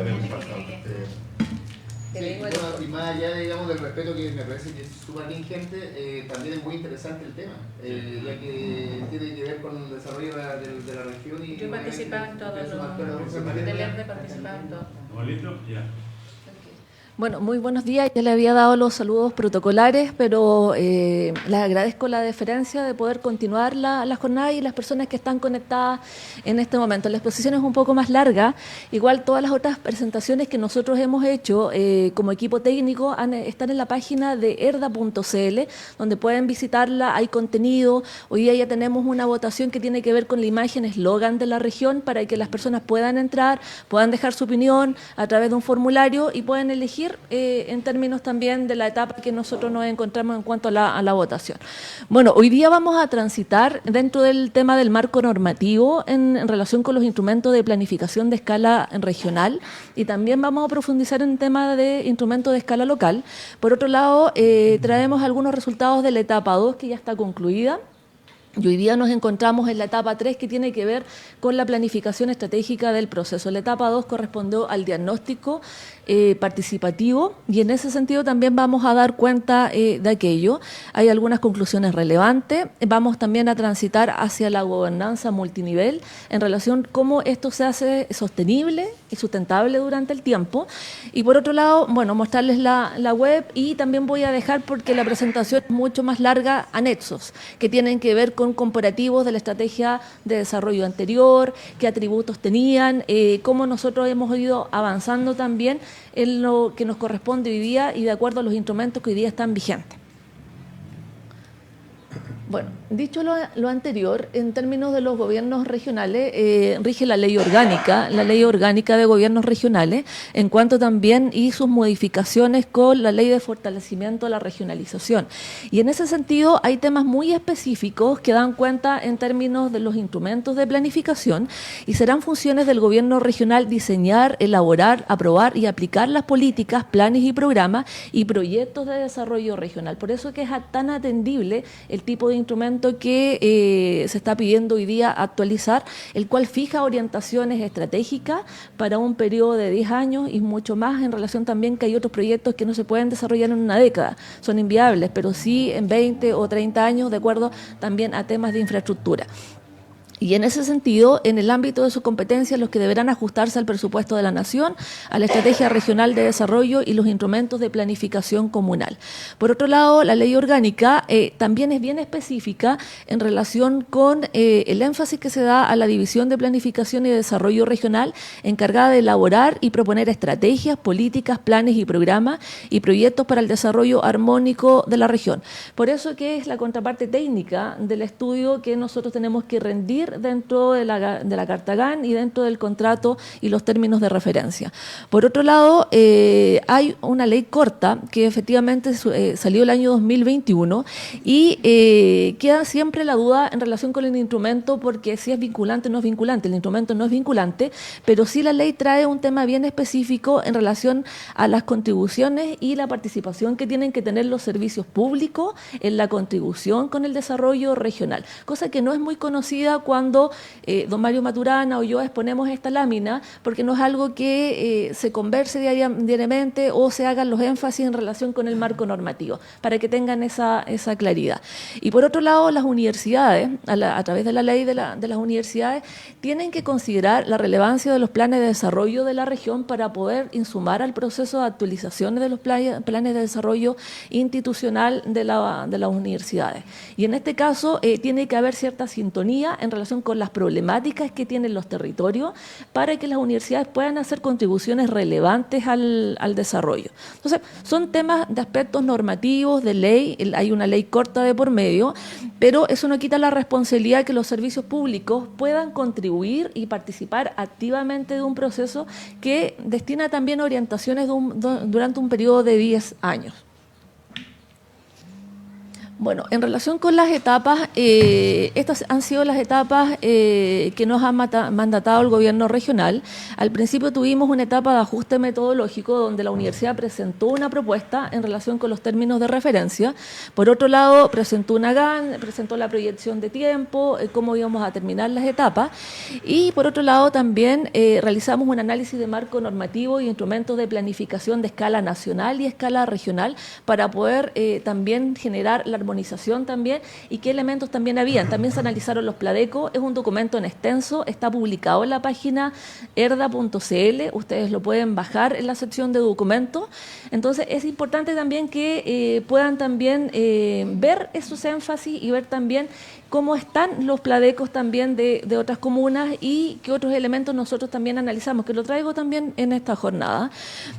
habíamos pasado. Sí, bueno, y más allá, digamos, del respeto que me parece que es súper vigente, también es muy interesante el tema, ya que tiene que ver con el desarrollo de la región y... Yo he participado en todos los... he participado en todo. ¿Estamos listos? Ya. Bueno, muy buenos días. Ya le había dado los saludos protocolares, pero les agradezco la deferencia de poder continuar la jornada y las personas que están conectadas en este momento. La exposición es un poco más larga. Igual todas las otras presentaciones que nosotros hemos hecho como equipo técnico están en la página de erda.cl, donde pueden visitarla. Hay contenido. Hoy día ya tenemos una votación que tiene que ver con la imagen eslogan de la región para que las personas puedan entrar, puedan dejar su opinión a través de un formulario y pueden elegir en términos también de la etapa que nosotros nos encontramos en cuanto a la votación. Bueno, hoy día vamos a transitar dentro del tema del marco normativo en relación con los instrumentos de planificación de escala regional y también vamos a profundizar en el tema de instrumentos de escala local. Por otro lado, traemos algunos resultados de la etapa 2 que ya está concluida. Y hoy día nos encontramos en la etapa 3 que tiene que ver con la planificación estratégica del proceso. La etapa 2 correspondió al diagnóstico participativo y en ese sentido también vamos a dar cuenta de aquello. Hay algunas conclusiones relevantes. Vamos también a transitar hacia la gobernanza multinivel en relación a cómo esto se hace sostenible y sustentable durante el tiempo. Y por otro lado, bueno, mostrarles la web y también voy a dejar, porque la presentación es mucho más larga, anexos que tienen que ver con comparativos de la estrategia de desarrollo anterior, qué atributos tenían, cómo nosotros hemos ido avanzando también en lo que nos corresponde hoy día y de acuerdo a los instrumentos que hoy día están vigentes. Bueno, dicho lo anterior, en términos de los gobiernos regionales, rige la ley orgánica de gobiernos regionales, en cuanto también y sus modificaciones con la ley de fortalecimiento de la regionalización. Y en ese sentido hay temas muy específicos que dan cuenta en términos de los instrumentos de planificación y serán funciones del gobierno regional diseñar, elaborar, aprobar y aplicar las políticas, planes y programas y proyectos de desarrollo regional. Por eso que es tan atendible el tipo de instrumento que se está pidiendo hoy día actualizar, el cual fija orientaciones estratégicas para un periodo de 10 años y mucho más, en relación también que hay otros proyectos que no se pueden desarrollar en una década, son inviables, pero sí en 20 o 30 años, de acuerdo también a temas de infraestructura. Y en ese sentido, en el ámbito de su competencia, los que deberán ajustarse al presupuesto de la Nación, a la Estrategia Regional de Desarrollo y los instrumentos de planificación comunal. Por otro lado, la ley orgánica también es bien específica en relación con el énfasis que se da a la División de Planificación y Desarrollo Regional, encargada de elaborar y proponer estrategias, políticas, planes y programas y proyectos para el desarrollo armónico de la región. Por eso que es la contraparte técnica del estudio que nosotros tenemos que rendir dentro de la Carta GAN y dentro del contrato y los términos de referencia. Por otro lado, hay una ley corta que efectivamente salió el año 2021 y queda siempre la duda en relación con el instrumento, porque si es vinculante o no es vinculante. El instrumento no es vinculante, pero sí la ley trae un tema bien específico en relación a las contribuciones y la participación que tienen que tener los servicios públicos en la contribución con el desarrollo regional, cosa que no es muy conocida cuando don Mario Maturana o yo exponemos esta lámina, porque no es algo que se converse diariamente o se hagan los énfasis en relación con el marco normativo, para que tengan esa claridad. Y por otro lado, las universidades, a través de la ley de las universidades, tienen que considerar la relevancia de los planes de desarrollo de la región para poder insumar al proceso de actualizaciones de los planes de desarrollo institucional de las universidades. Y en este caso tiene que haber cierta sintonía en relación con las problemáticas que tienen los territorios para que las universidades puedan hacer contribuciones relevantes al desarrollo. Entonces, son temas de aspectos normativos, de ley, hay una ley corta de por medio, pero eso no quita la responsabilidad que los servicios públicos puedan contribuir y participar activamente de un proceso que destina también orientaciones durante un periodo de 10 años. Bueno, en relación con las etapas, estas han sido las etapas que nos ha mandatado el gobierno regional. Al principio tuvimos una etapa de ajuste metodológico donde la universidad presentó una propuesta en relación con los términos de referencia. Por otro lado, presentó una GAN, presentó la proyección de tiempo, cómo íbamos a terminar las etapas. Y por otro lado, también realizamos un análisis de marco normativo y instrumentos de planificación de escala nacional y escala regional para poder también generar la armonización también y qué elementos también habían. También se analizaron los PLADECO, es un documento en extenso, está publicado en la página erda.cl, ustedes lo pueden bajar en la sección de documentos. Entonces es importante también que puedan también ver esos énfasis y ver también cómo están los PLADECOs también de otras comunas y qué otros elementos nosotros también analizamos, que lo traigo también en esta jornada.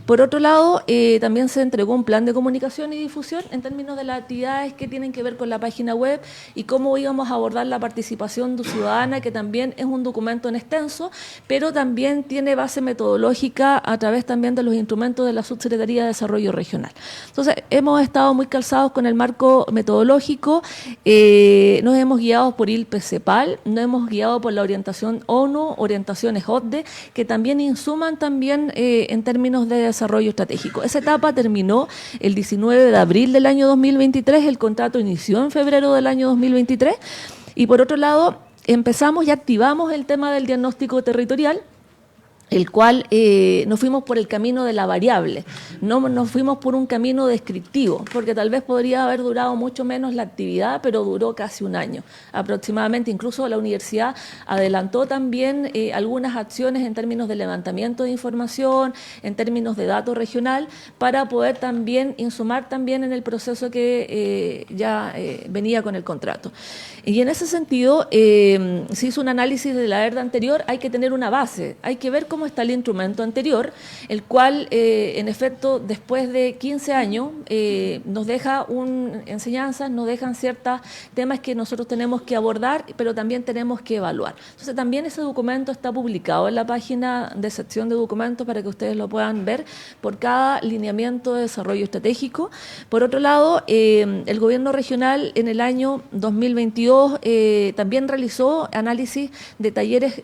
Por otro lado, también se entregó un plan de comunicación y difusión en términos de las actividades que tienen que ver con la página web y cómo íbamos a abordar la participación ciudadana, que también es un documento en extenso, pero también tiene base metodológica a través también de los instrumentos de la Subsecretaría de Desarrollo Regional. Entonces, hemos estado muy calzados con el marco metodológico, nos hemos guiado por ILPE-CEPAL, nos hemos guiado por la orientación ONU, orientaciones OCDE, que también insuman también en términos de desarrollo estratégico. Esa etapa terminó el 19 de abril del año 2023, el contrato inició en febrero del año 2023, y por otro lado, empezamos y activamos el tema del diagnóstico territorial, el cual nos fuimos por el camino de la variable, no nos fuimos por un camino descriptivo, porque tal vez podría haber durado mucho menos la actividad, pero duró casi un año aproximadamente. Incluso la universidad adelantó también algunas acciones en términos de levantamiento de información, en términos de datos regional, para poder también insumar también en el proceso que ya venía con el contrato. Y en ese sentido, se hizo un análisis de la ERDA anterior, hay que tener una base, hay que ver cómo está el instrumento anterior, el cual, en efecto, después de 15 años, nos deja enseñanzas, nos dejan ciertos temas que nosotros tenemos que abordar, pero también tenemos que evaluar. Entonces, también ese documento está publicado en la página de sección de documentos para que ustedes lo puedan ver por cada lineamiento de desarrollo estratégico. Por otro lado, el gobierno regional en el año 2022 también realizó análisis de talleres,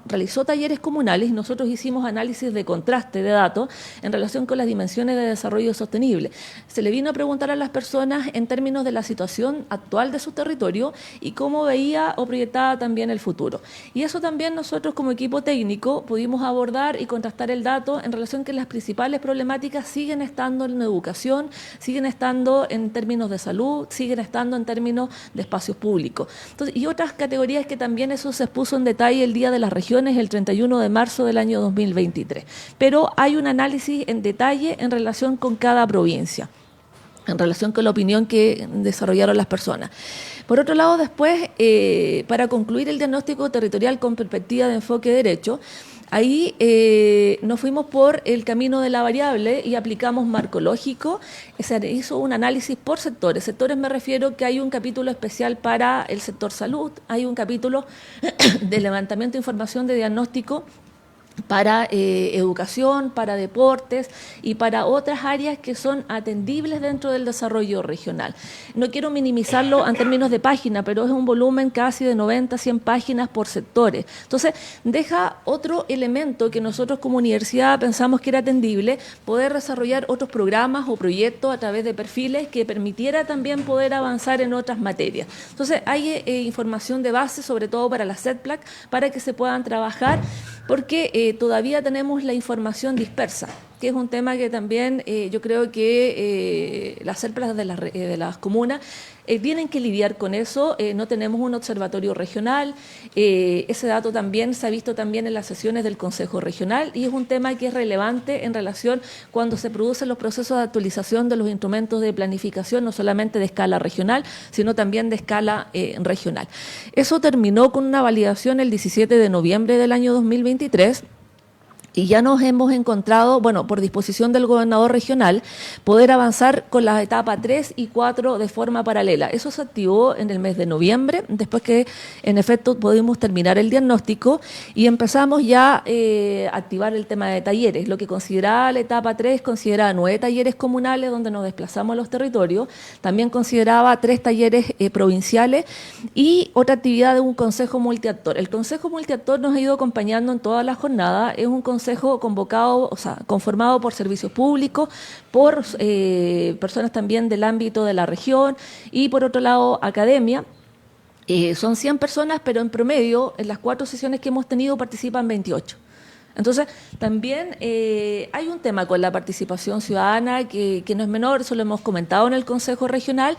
realizó talleres comunales y nosotros hicimos análisis de contraste de datos en relación con las dimensiones de desarrollo sostenible. Se le vino a preguntar a las personas en términos de la situación actual de su territorio y cómo veía o proyectaba también el futuro. Y eso también nosotros como equipo técnico pudimos abordar y contrastar el dato en relación que las principales problemáticas siguen estando en la educación, siguen estando en términos de salud, siguen estando en términos de espacios públicos. Entonces, y otras categorías que también eso se expuso en detalle el Día de las Regiones, el 31 de marzo del año 2023. Pero hay un análisis en detalle en relación con cada provincia, en relación con la opinión que desarrollaron las personas. Por otro lado, después, para concluir el diagnóstico territorial con perspectiva de enfoque derecho, ahí nos fuimos por el camino de la variable y aplicamos marco lógico. Se hizo un análisis por sectores. Sectores me refiero que hay un capítulo especial para el sector salud, hay un capítulo de levantamiento de información de diagnóstico para educación, para deportes y para otras áreas que son atendibles dentro del desarrollo regional. No quiero minimizarlo en términos de página, pero es un volumen casi de 90 a 100 páginas por sectores. Entonces, deja otro elemento que nosotros como universidad pensamos que era atendible, poder desarrollar otros programas o proyectos a través de perfiles que permitiera también poder avanzar en otras materias. Entonces, hay información de base, sobre todo para la CETPLAC, para que se puedan trabajar, porque todavía tenemos la información dispersa, que es un tema que también yo creo que las CERPLAS de las comunas tienen que lidiar con eso. No tenemos un observatorio regional, ese dato también se ha visto también en las sesiones del Consejo Regional y es un tema que es relevante en relación cuando se producen los procesos de actualización de los instrumentos de planificación, no solamente de escala regional, sino también de escala regional. Eso terminó con una validación el 17 de noviembre del año 2023. Y ya nos hemos encontrado, bueno, por disposición del gobernador regional, poder avanzar con las etapas 3 y 4 de forma paralela. Eso se activó en el mes de noviembre, después que en efecto pudimos terminar el diagnóstico y empezamos ya a activar el tema de talleres. Lo que consideraba la etapa 3 consideraba 9 talleres comunales donde nos desplazamos a los territorios, también consideraba 3 talleres provinciales y otra actividad de un consejo multiactor. El consejo multiactor nos ha ido acompañando en toda la jornada, es un consejo convocado, o sea, conformado por servicios públicos, por personas también del ámbito de la región y por otro lado academia. Son 100 personas, pero en promedio en las 4 sesiones que hemos tenido participan 28. Entonces, también hay un tema con la participación ciudadana que no es menor, eso lo hemos comentado en el Consejo Regional,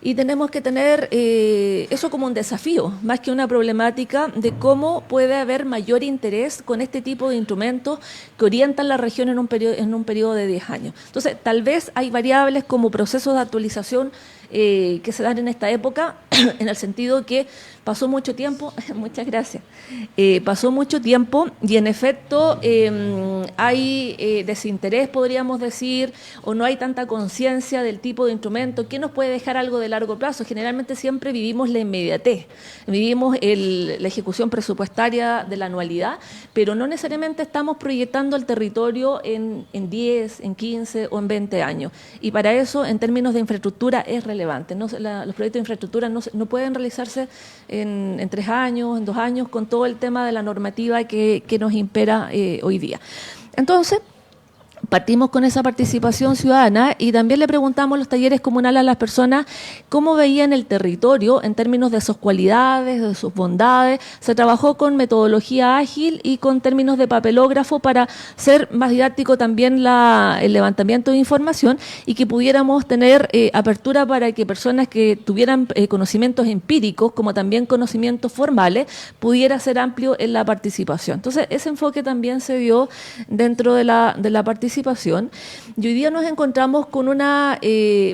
y tenemos que tener eso como un desafío, más que una problemática de cómo puede haber mayor interés con este tipo de instrumentos que orientan la región en un periodo de 10 años. Entonces, tal vez hay variables como procesos de actualización que se dan en esta época, en el sentido que pasó mucho tiempo, muchas gracias, pasó mucho tiempo y en efecto hay desinterés, podríamos decir, o no hay tanta conciencia del tipo de instrumento que nos puede dejar algo de largo plazo. Generalmente siempre vivimos la inmediatez, vivimos la ejecución presupuestaria de la anualidad, pero no necesariamente estamos proyectando el territorio en 10, en 15 o en 20 años. Y para eso, en términos de infraestructura, es relevante. Los proyectos de infraestructura no pueden realizarse en 3 años, en 2 años, con todo el tema de la normativa que nos impera hoy día. Entonces, partimos con esa participación ciudadana y también le preguntamos en los talleres comunales a las personas cómo veían el territorio en términos de sus cualidades, de sus bondades. Se trabajó con metodología ágil y con términos de papelógrafo para ser más didáctico también el levantamiento de información y que pudiéramos tener apertura para que personas que tuvieran conocimientos empíricos como también conocimientos formales pudiera ser amplio en la participación. Entonces, ese enfoque también se dio dentro de la participación. Y hoy día nos encontramos con una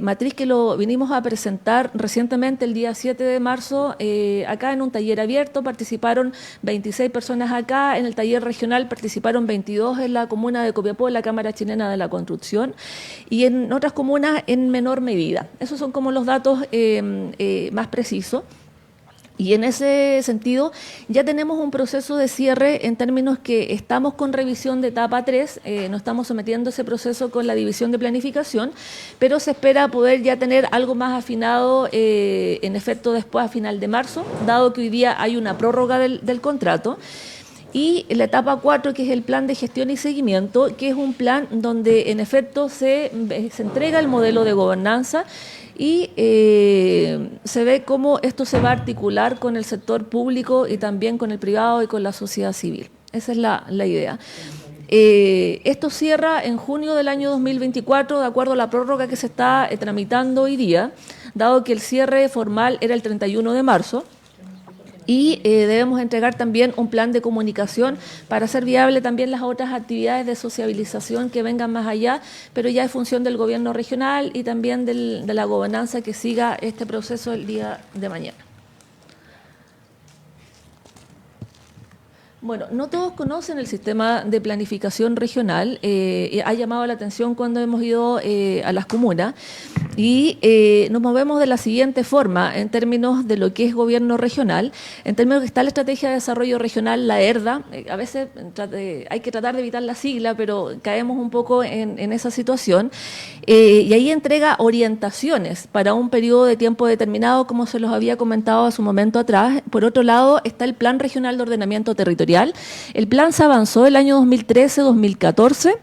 matriz que lo vinimos a presentar recientemente el día 7 de marzo, acá en un taller abierto. Participaron 26 personas acá, en el taller regional participaron 22 en la comuna de Copiapó, en la Cámara Chilena de la Construcción, y en otras comunas en menor medida. Esos son como los datos más precisos. Y en ese sentido ya tenemos un proceso de cierre en términos que estamos con revisión de etapa 3, no estamos sometiendo ese proceso con la división de planificación, pero se espera poder ya tener algo más afinado en efecto después a final de marzo, dado que hoy día hay una prórroga del contrato. Y la etapa 4, que es el plan de gestión y seguimiento, que es un plan donde en efecto se entrega el modelo de gobernanza y se ve cómo esto se va a articular con el sector público y también con el privado y con la sociedad civil. Esa es la idea. Esto cierra en junio del año 2024, de acuerdo a la prórroga que se está tramitando hoy día, dado que el cierre formal era el 31 de marzo. Y debemos entregar también un plan de comunicación para hacer viable también las otras actividades de sociabilización que vengan más allá, pero ya es función del gobierno regional y también de la gobernanza que siga este proceso el día de mañana. Bueno, no todos conocen el sistema de planificación regional, ha llamado la atención cuando hemos ido a las comunas y nos movemos de la siguiente forma en términos de lo que es gobierno regional, en términos que está la Estrategia de Desarrollo Regional, la ERDA, a veces hay que tratar de evitar la sigla, pero caemos un poco en esa situación, y ahí entrega orientaciones para un periodo de tiempo determinado, como se los había comentado hace un momento atrás. Por otro lado, está el Plan Regional de Ordenamiento Territorial. El plan se avanzó el año 2013-2014,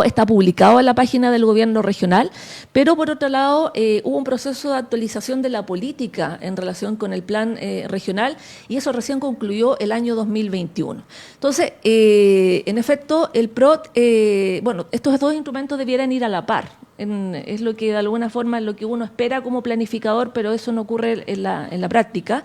está publicado en la página del gobierno regional, pero por otro lado hubo un proceso de actualización de la política en relación con el plan regional y eso recién concluyó el año 2021. Entonces, en efecto, el PROT, estos dos instrumentos debieran ir a la par. Es lo que de alguna forma es lo que uno espera como planificador, pero eso no ocurre en la práctica.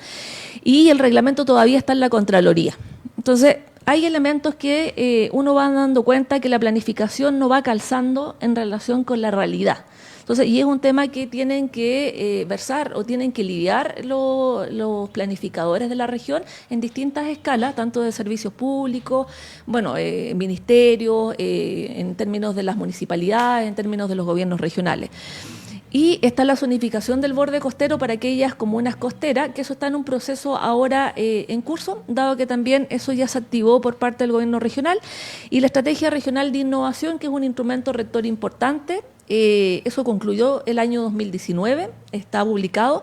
Y el reglamento todavía está en la Contraloría. Entonces, hay elementos que uno va dando cuenta que la planificación no va calzando en relación con la realidad. Entonces, y es un tema que tienen que versar o tienen que lidiar los planificadores de la región en distintas escalas, tanto de servicios públicos, bueno, ministerios, en términos de las municipalidades, en términos de los gobiernos regionales. Y está la zonificación del borde costero para aquellas comunas costeras, que eso está en un proceso ahora en curso, dado que también eso ya se activó por parte del gobierno regional. Y la Estrategia Regional de Innovación, que es un instrumento rector importante, eso concluyó el año 2019, está publicado,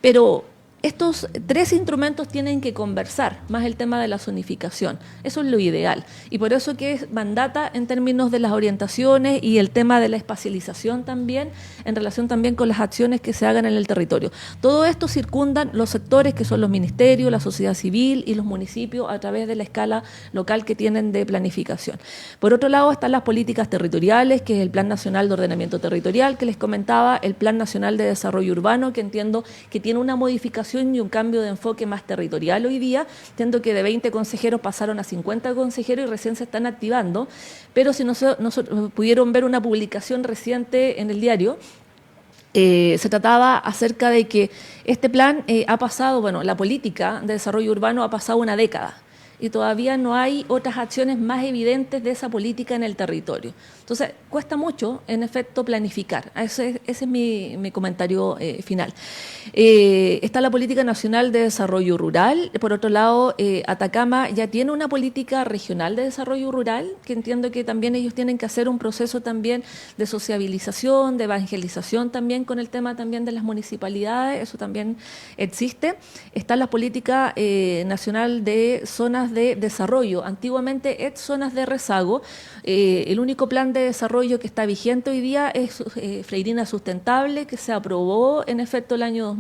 pero estos 3 instrumentos tienen que conversar, más el tema de la zonificación. Eso es lo ideal. Y por eso que es mandata en términos de las orientaciones y el tema de la espacialización también, en relación también con las acciones que se hagan en el territorio. Todo esto circundan los sectores que son los ministerios, la sociedad civil y los municipios a través de la escala local que tienen de planificación. Por otro lado están las políticas territoriales, que es el Plan Nacional de Ordenamiento Territorial, que les comentaba, el Plan Nacional de Desarrollo Urbano, que entiendo que tiene una modificación y un cambio de enfoque más territorial hoy día. Entiendo que de 20 consejeros pasaron a 50 consejeros y recién se están activando, pero si no pudieron ver una publicación reciente en el diario, se trataba acerca de que este plan ha pasado, bueno, la política de desarrollo urbano ha pasado una década y todavía no hay otras acciones más evidentes de esa política en el territorio. Entonces, cuesta mucho, en efecto, planificar. Ese es mi comentario final. Está la Política Nacional de Desarrollo Rural. Por otro lado, Atacama ya tiene una política regional de desarrollo rural, que entiendo que también ellos tienen que hacer un proceso también de sociabilización, de evangelización también con el tema también de las municipalidades. Eso también existe. Está la Política Nacional de Zonas de Desarrollo. Antiguamente, zonas de rezago. El único plan de desarrollo que está vigente hoy día es Freirina Sustentable, que se aprobó en efecto el año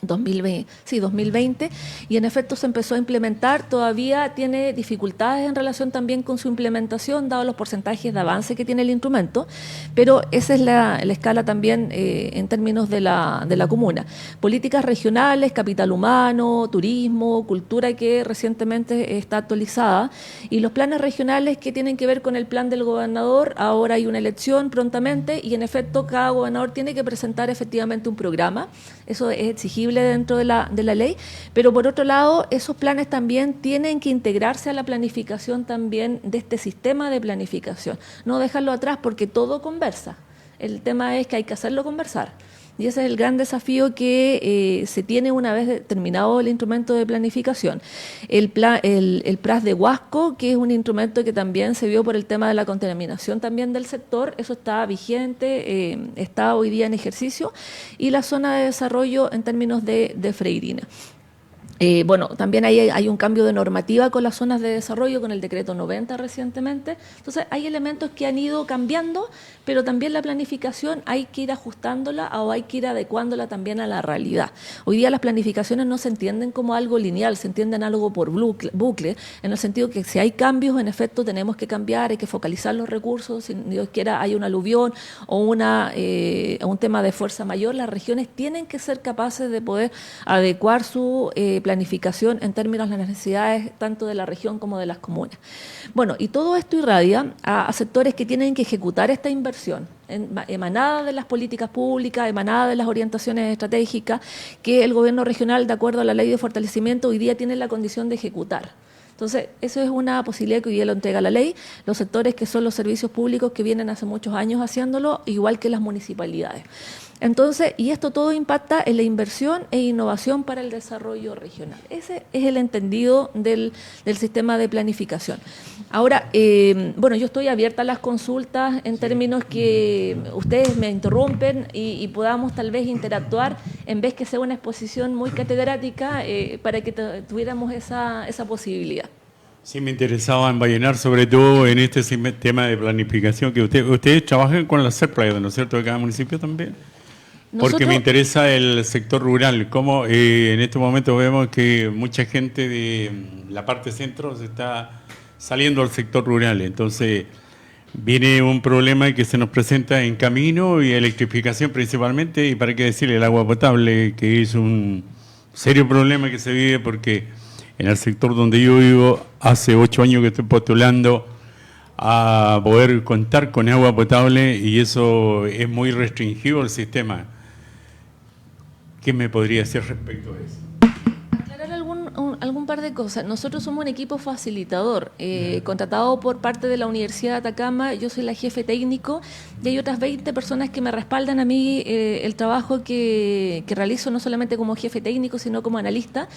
2020, y en efecto se empezó a implementar. Todavía tiene dificultades en relación también con su implementación, dado los porcentajes de avance que tiene el instrumento, pero esa es la escala también en términos de la comuna. Políticas regionales, capital humano, turismo, cultura, que recientemente está actualizada, y los planes regionales que tienen que ver con el plan del gobernador. Ahora hay una elección prontamente y en efecto cada gobernador tiene que presentar efectivamente un programa. Eso es exigible dentro de la ley, pero por otro lado, esos planes también tienen que integrarse a la planificación también de este sistema de planificación. No dejarlo atrás porque todo conversa. El tema es que hay que hacerlo conversar. Y ese es el gran desafío que se tiene una vez terminado el instrumento de planificación. El PRAS de Huasco, que es un instrumento que también se vio por el tema de la contaminación también del sector, eso está vigente, está hoy día en ejercicio, y la zona de desarrollo en términos de Freirina. Bueno, también hay un cambio de normativa con las zonas de desarrollo, con el decreto 90 recientemente. Entonces, hay elementos que han ido cambiando, pero también la planificación hay que ir ajustándola o hay que ir adecuándola también a la realidad. Hoy día las planificaciones no se entienden como algo lineal, se entienden algo por bucle, en el sentido que si hay cambios, en efecto, tenemos que cambiar, hay que focalizar los recursos. Si Dios quiera hay un aluvión o un tema de fuerza mayor, las regiones tienen que ser capaces de poder adecuar su planificación en términos de las necesidades tanto de la región como de las comunas. Bueno, y todo esto irradia a sectores que tienen que ejecutar esta inversión, emanada de las políticas públicas, emanada de las orientaciones estratégicas, que el gobierno regional, de acuerdo a la ley de fortalecimiento, hoy día tiene la condición de ejecutar. Entonces, eso es una posibilidad que hoy día lo entrega la ley, los sectores que son los servicios públicos que vienen hace muchos años haciéndolo, igual que las municipalidades. Entonces, y esto todo impacta en la inversión e innovación para el desarrollo regional. Ese es el entendido del sistema de planificación. Ahora, bueno, yo estoy abierta a las consultas en términos que ustedes me interrumpen y podamos tal vez interactuar en vez que sea una exposición muy catedrática para que tuviéramos esa posibilidad. Sí, me interesaba envallenar sobre todo en este tema de planificación que ustedes trabajan con la CERPLA, ¿no es cierto?, de cada municipio también. Porque me interesa el sector rural, cómo en estos momentos vemos que mucha gente de la parte centro se está saliendo al sector rural, entonces viene un problema que se nos presenta en camino y electrificación principalmente, y para qué decir el agua potable, que es un serio problema que se vive porque En el sector donde yo vivo, hace 8 años que estoy postulando a poder contar con agua potable y eso es muy restringido el sistema. ¿Qué me podría decir respecto a eso? Aclarar algún par de cosas. Nosotros somos un equipo facilitador, contratado por parte de la Universidad de Atacama. Yo soy la jefe técnico y hay otras 20 personas que me respaldan a mí el trabajo que realizo, no solamente como jefe técnico, sino como analista.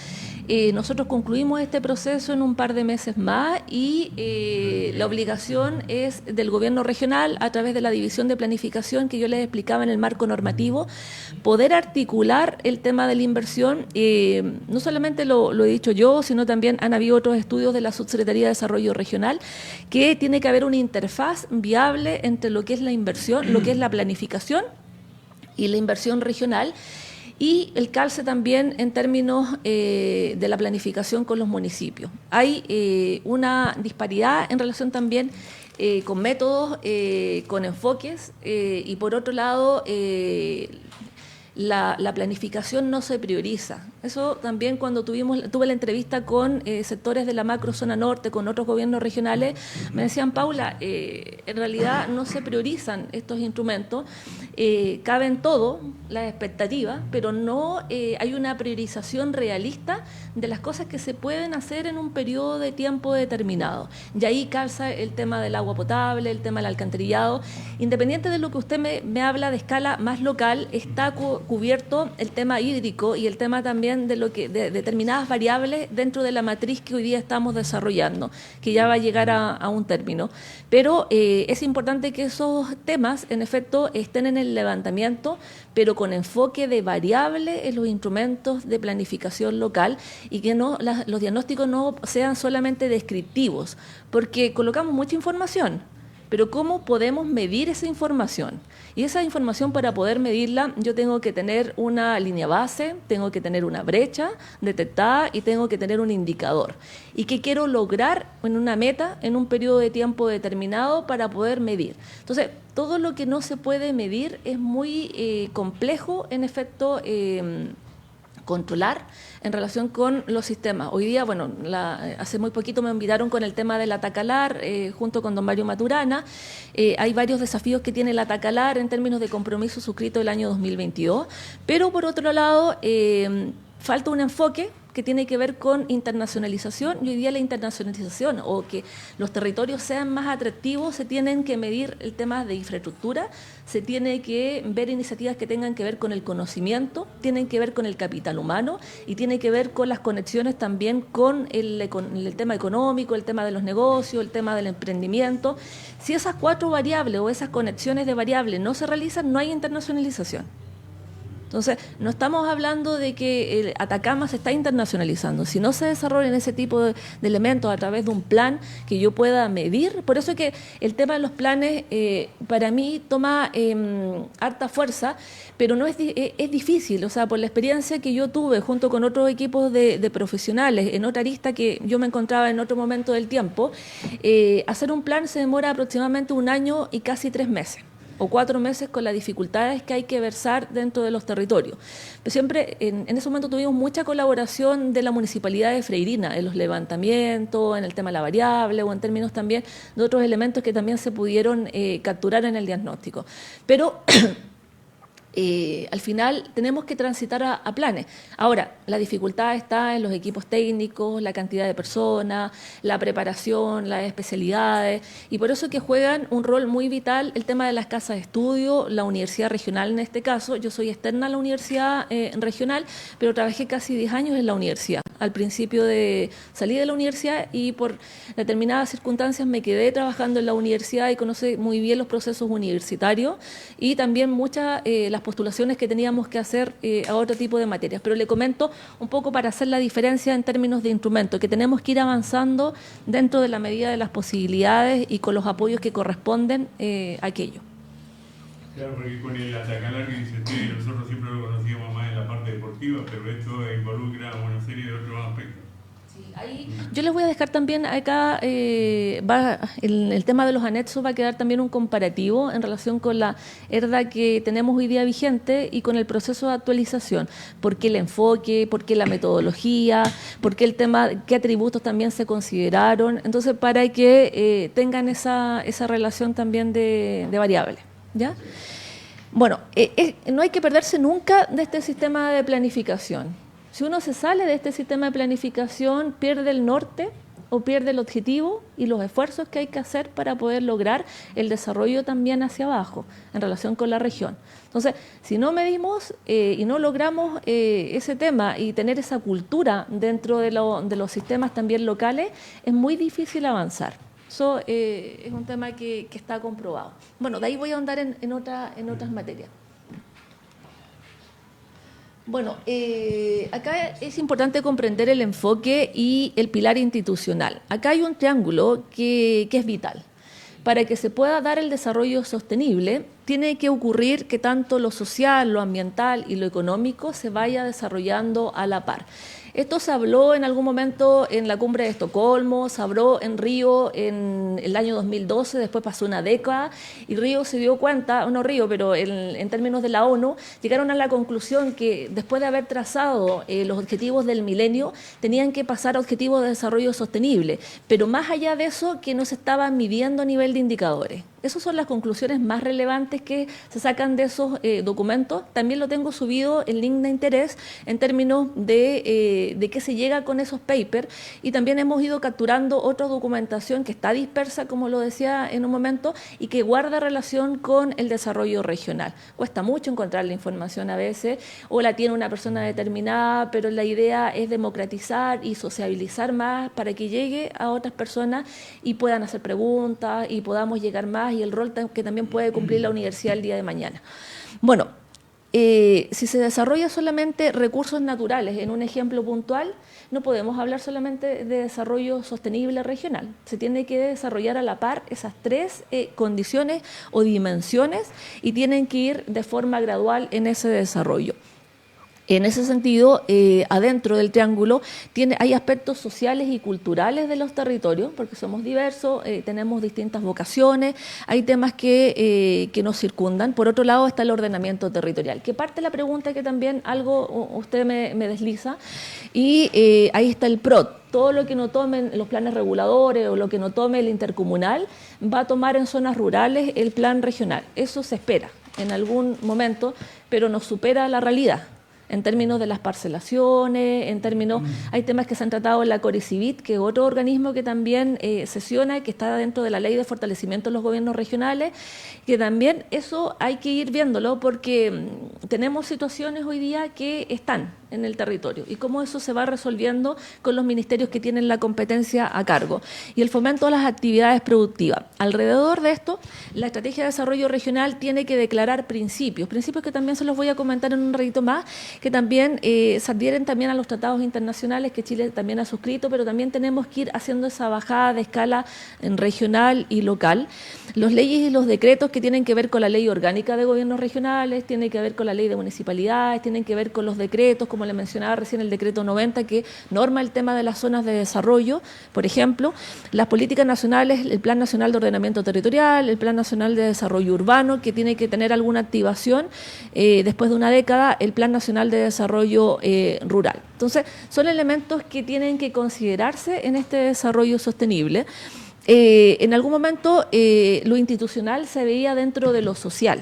Nosotros concluimos este proceso en un par de meses más y la obligación es del gobierno regional, a través de la división de planificación que yo les explicaba en el marco normativo, poder articular el tema de la inversión. No solamente lo he dicho yo, sino también han habido otros estudios de la Subsecretaría de Desarrollo Regional, que tiene que haber una interfaz viable entre lo que es la inversión, lo que es la planificación y la inversión regional, y el calce también en términos de la planificación con los municipios. Hay una disparidad en relación también con métodos, con enfoques, y por otro lado, la planificación no se prioriza. Eso también cuando tuve la entrevista con sectores de la macro zona norte, con otros gobiernos regionales, me decían, Paula, en realidad no se priorizan estos instrumentos, caben todo, las expectativas, pero no hay una priorización realista de las cosas que se pueden hacer en un periodo de tiempo determinado. Y ahí calza el tema del agua potable, el tema del alcantarillado. Independiente de lo que usted me habla de escala más local, está cubierto el tema hídrico y el tema también de determinadas variables dentro de la matriz que hoy día estamos desarrollando, que ya va a llegar a un término. Pero es importante que esos temas, en efecto, estén en el levantamiento, pero con enfoque de variable en los instrumentos de planificación local, y que los diagnósticos no sean solamente descriptivos, porque colocamos mucha información, pero ¿cómo podemos medir esa información? Y esa información, para poder medirla, yo tengo que tener una línea base, tengo que tener una brecha detectada y tengo que tener un indicador. ¿Y qué quiero lograr en una meta, en un periodo de tiempo determinado, para poder medir? Entonces, todo lo que no se puede medir es muy complejo, en efecto, controlar en relación con los sistemas. Hoy día, bueno, hace muy poquito me invitaron con el tema del Atacalar, junto con don Mario Maturana. Hay varios desafíos que tiene el Atacalar en términos de compromiso suscrito el año 2022, pero por otro lado, falta un enfoque que tiene que ver con internacionalización, y hoy día la internacionalización, o que los territorios sean más atractivos, se tienen que medir el tema de infraestructura, se tiene que ver iniciativas que tengan que ver con el conocimiento, tienen que ver con el capital humano y tiene que ver con las conexiones también con el tema económico, el tema de los negocios, el tema del emprendimiento. Si esas 4 variables o esas conexiones de variables no se realizan, no hay internacionalización. Entonces, no estamos hablando de que Atacama se está internacionalizando. Si no se desarrollan ese tipo de elementos a través de un plan que yo pueda medir, por eso es que el tema de los planes para mí toma harta fuerza, pero no es difícil. O sea, por la experiencia que yo tuve junto con otros equipos de profesionales en otra arista que yo me encontraba en otro momento del tiempo, hacer un plan se demora aproximadamente 1 año y casi 3 meses. O 4 meses, con las dificultades que hay que versar dentro de los territorios. Pero siempre, en ese momento tuvimos mucha colaboración de la Municipalidad de Freirina, en los levantamientos, en el tema de la variable, o en términos también de otros elementos que también se pudieron capturar en el diagnóstico. Pero al final tenemos que transitar a planes. Ahora, la dificultad está en los equipos técnicos, la cantidad de personas, la preparación, las especialidades, y por eso que juegan un rol muy vital el tema de las casas de estudio, la universidad regional en este caso. Yo soy externa a la universidad regional, pero trabajé casi 10 años en la universidad. Al principio salí de la universidad y por determinadas circunstancias me quedé trabajando en la universidad y conocí muy bien los procesos universitarios y también muchas las postulaciones que teníamos que hacer a otro tipo de materias. Pero le comento un poco para hacer la diferencia en términos de instrumentos, que tenemos que ir avanzando dentro de la medida de las posibilidades y con los apoyos que corresponden a aquello. Claro, porque con el Atacalar que dice usted, nosotros siempre lo conocíamos más en la parte deportiva, pero esto involucra una serie de otros aspectos. Sí, Ahí yo les voy a dejar también acá, el tema de los anexos va a quedar también un comparativo en relación con la ERDA que tenemos hoy día vigente y con el proceso de actualización. ¿Por qué el enfoque? ¿Por qué la metodología? ¿Por qué el tema? ¿Qué atributos también se consideraron? Entonces, para que tengan esa relación también de variables, ¿ya? Bueno, no hay que perderse nunca de este sistema de planificación. Si uno se sale de este sistema de planificación, pierde el norte o pierde el objetivo y los esfuerzos que hay que hacer para poder lograr el desarrollo también hacia abajo en relación con la región. Entonces, si no medimos y no logramos ese tema y tener esa cultura dentro de los sistemas también locales, es muy difícil avanzar. Eso es un tema que está comprobado. Bueno, de ahí voy a ahondar en otras materias. Bueno, acá es importante comprender el enfoque y el pilar institucional. Acá hay un triángulo que es vital. Para que se pueda dar el desarrollo sostenible, tiene que ocurrir que tanto lo social, lo ambiental y lo económico se vaya desarrollando a la par. Esto se habló en algún momento en la cumbre de Estocolmo, se habló en Río en el año 2012, después pasó una década y Río se dio cuenta, no Río, pero en términos de la ONU, llegaron a la conclusión que después de haber trazado los objetivos del milenio, tenían que pasar a objetivos de desarrollo sostenible, pero más allá de eso, que no se estaban midiendo a nivel de indicadores. Esas son las conclusiones más relevantes que se sacan de esos documentos. También lo tengo subido en link de interés en términos de qué se llega con esos papers y también hemos ido capturando otra documentación que está dispersa, como lo decía en un momento, y que guarda relación con el desarrollo regional. Cuesta mucho encontrar la información a veces o la tiene una persona determinada, pero la idea es democratizar y sociabilizar más para que llegue a otras personas y puedan hacer preguntas y podamos llegar más y el rol que también puede cumplir la universidad el día de mañana. Bueno, si se desarrolla solamente recursos naturales en un ejemplo puntual, no podemos hablar solamente de desarrollo sostenible regional. Se tiene que desarrollar a la par esas tres condiciones o dimensiones y tienen que ir de forma gradual en ese desarrollo. En ese sentido, adentro del triángulo hay aspectos sociales y culturales de los territorios, porque somos diversos, tenemos distintas vocaciones, hay temas que nos circundan. Por otro lado está el ordenamiento territorial, que parte de la pregunta que también algo usted me desliza, y ahí está el PROT. Todo lo que no tomen los planes reguladores o lo que no tome el intercomunal va a tomar en zonas rurales el plan regional. Eso se espera en algún momento, pero nos supera la realidad. En términos de las parcelaciones, hay temas que se han tratado en la Coricivit, que es otro organismo que también sesiona, que está dentro de la Ley de Fortalecimiento de los Gobiernos Regionales, que también eso hay que ir viéndolo porque tenemos situaciones hoy día que están en el territorio y cómo eso se va resolviendo con los ministerios que tienen la competencia a cargo. Y el fomento de las actividades productivas. Alrededor de esto, la Estrategia de Desarrollo Regional tiene que declarar principios que también se los voy a comentar en un ratito más, que también se adhieren también a los tratados internacionales que Chile también ha suscrito, pero también tenemos que ir haciendo esa bajada de escala en regional y local. Los leyes y los decretos que tienen que ver con la Ley Orgánica de Gobiernos Regionales, tienen que ver con la Ley de Municipalidades, tienen que ver con los decretos, como le mencionaba recién el decreto 90, que norma el tema de las zonas de desarrollo, por ejemplo, las políticas nacionales, el Plan Nacional de Ordenamiento Territorial, el Plan Nacional de Desarrollo Urbano, que tiene que tener alguna activación después de una década, el Plan Nacional de Desarrollo Rural. Entonces, son elementos que tienen que considerarse en este desarrollo sostenible. En algún momento lo institucional se veía dentro de lo social,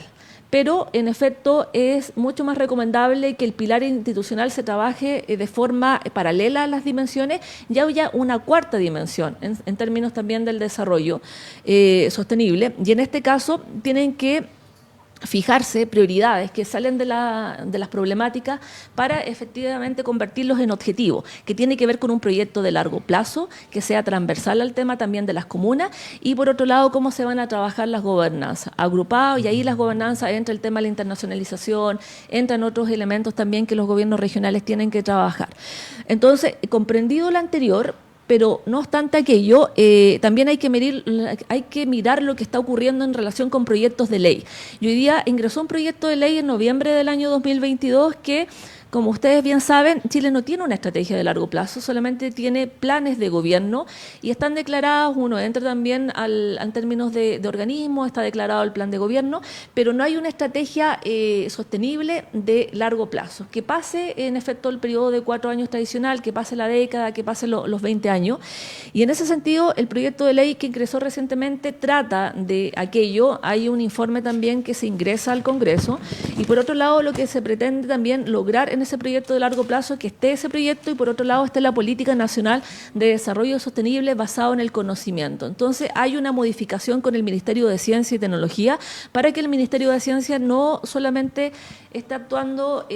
pero en efecto es mucho más recomendable que el pilar institucional se trabaje de forma paralela a las dimensiones. Ya había una cuarta dimensión en términos también del desarrollo sostenible, y en este caso tienen que fijarse prioridades que salen de las problemáticas para efectivamente convertirlos en objetivos, que tiene que ver con un proyecto de largo plazo, que sea transversal al tema también de las comunas, y por otro lado, cómo se van a trabajar las gobernanzas, agrupados, y ahí las gobernanzas entra el tema de la internacionalización, entran otros elementos también que los gobiernos regionales tienen que trabajar. Entonces, comprendido lo anterior, pero no obstante aquello, también hay que mirar lo que está ocurriendo en relación con proyectos de ley. Y hoy día ingresó un proyecto de ley en noviembre del año 2022 que como ustedes bien saben, Chile no tiene una estrategia de largo plazo, solamente tiene planes de gobierno y están declarados, uno entra también en términos de organismo, está declarado el plan de gobierno, pero no hay una estrategia sostenible de largo plazo, que pase en efecto el periodo de 4 años tradicional, que pase la década, que pase los 20 años. Y en ese sentido, el proyecto de ley que ingresó recientemente trata de aquello. Hay un informe también que se ingresa al Congreso y por otro lado lo que se pretende también lograr en ese proyecto de largo plazo es que esté ese proyecto y por otro lado esté la Política Nacional de Desarrollo Sostenible basado en el conocimiento. Entonces hay una modificación con el Ministerio de Ciencia y Tecnología para que el Ministerio de Ciencia no solamente esté actuando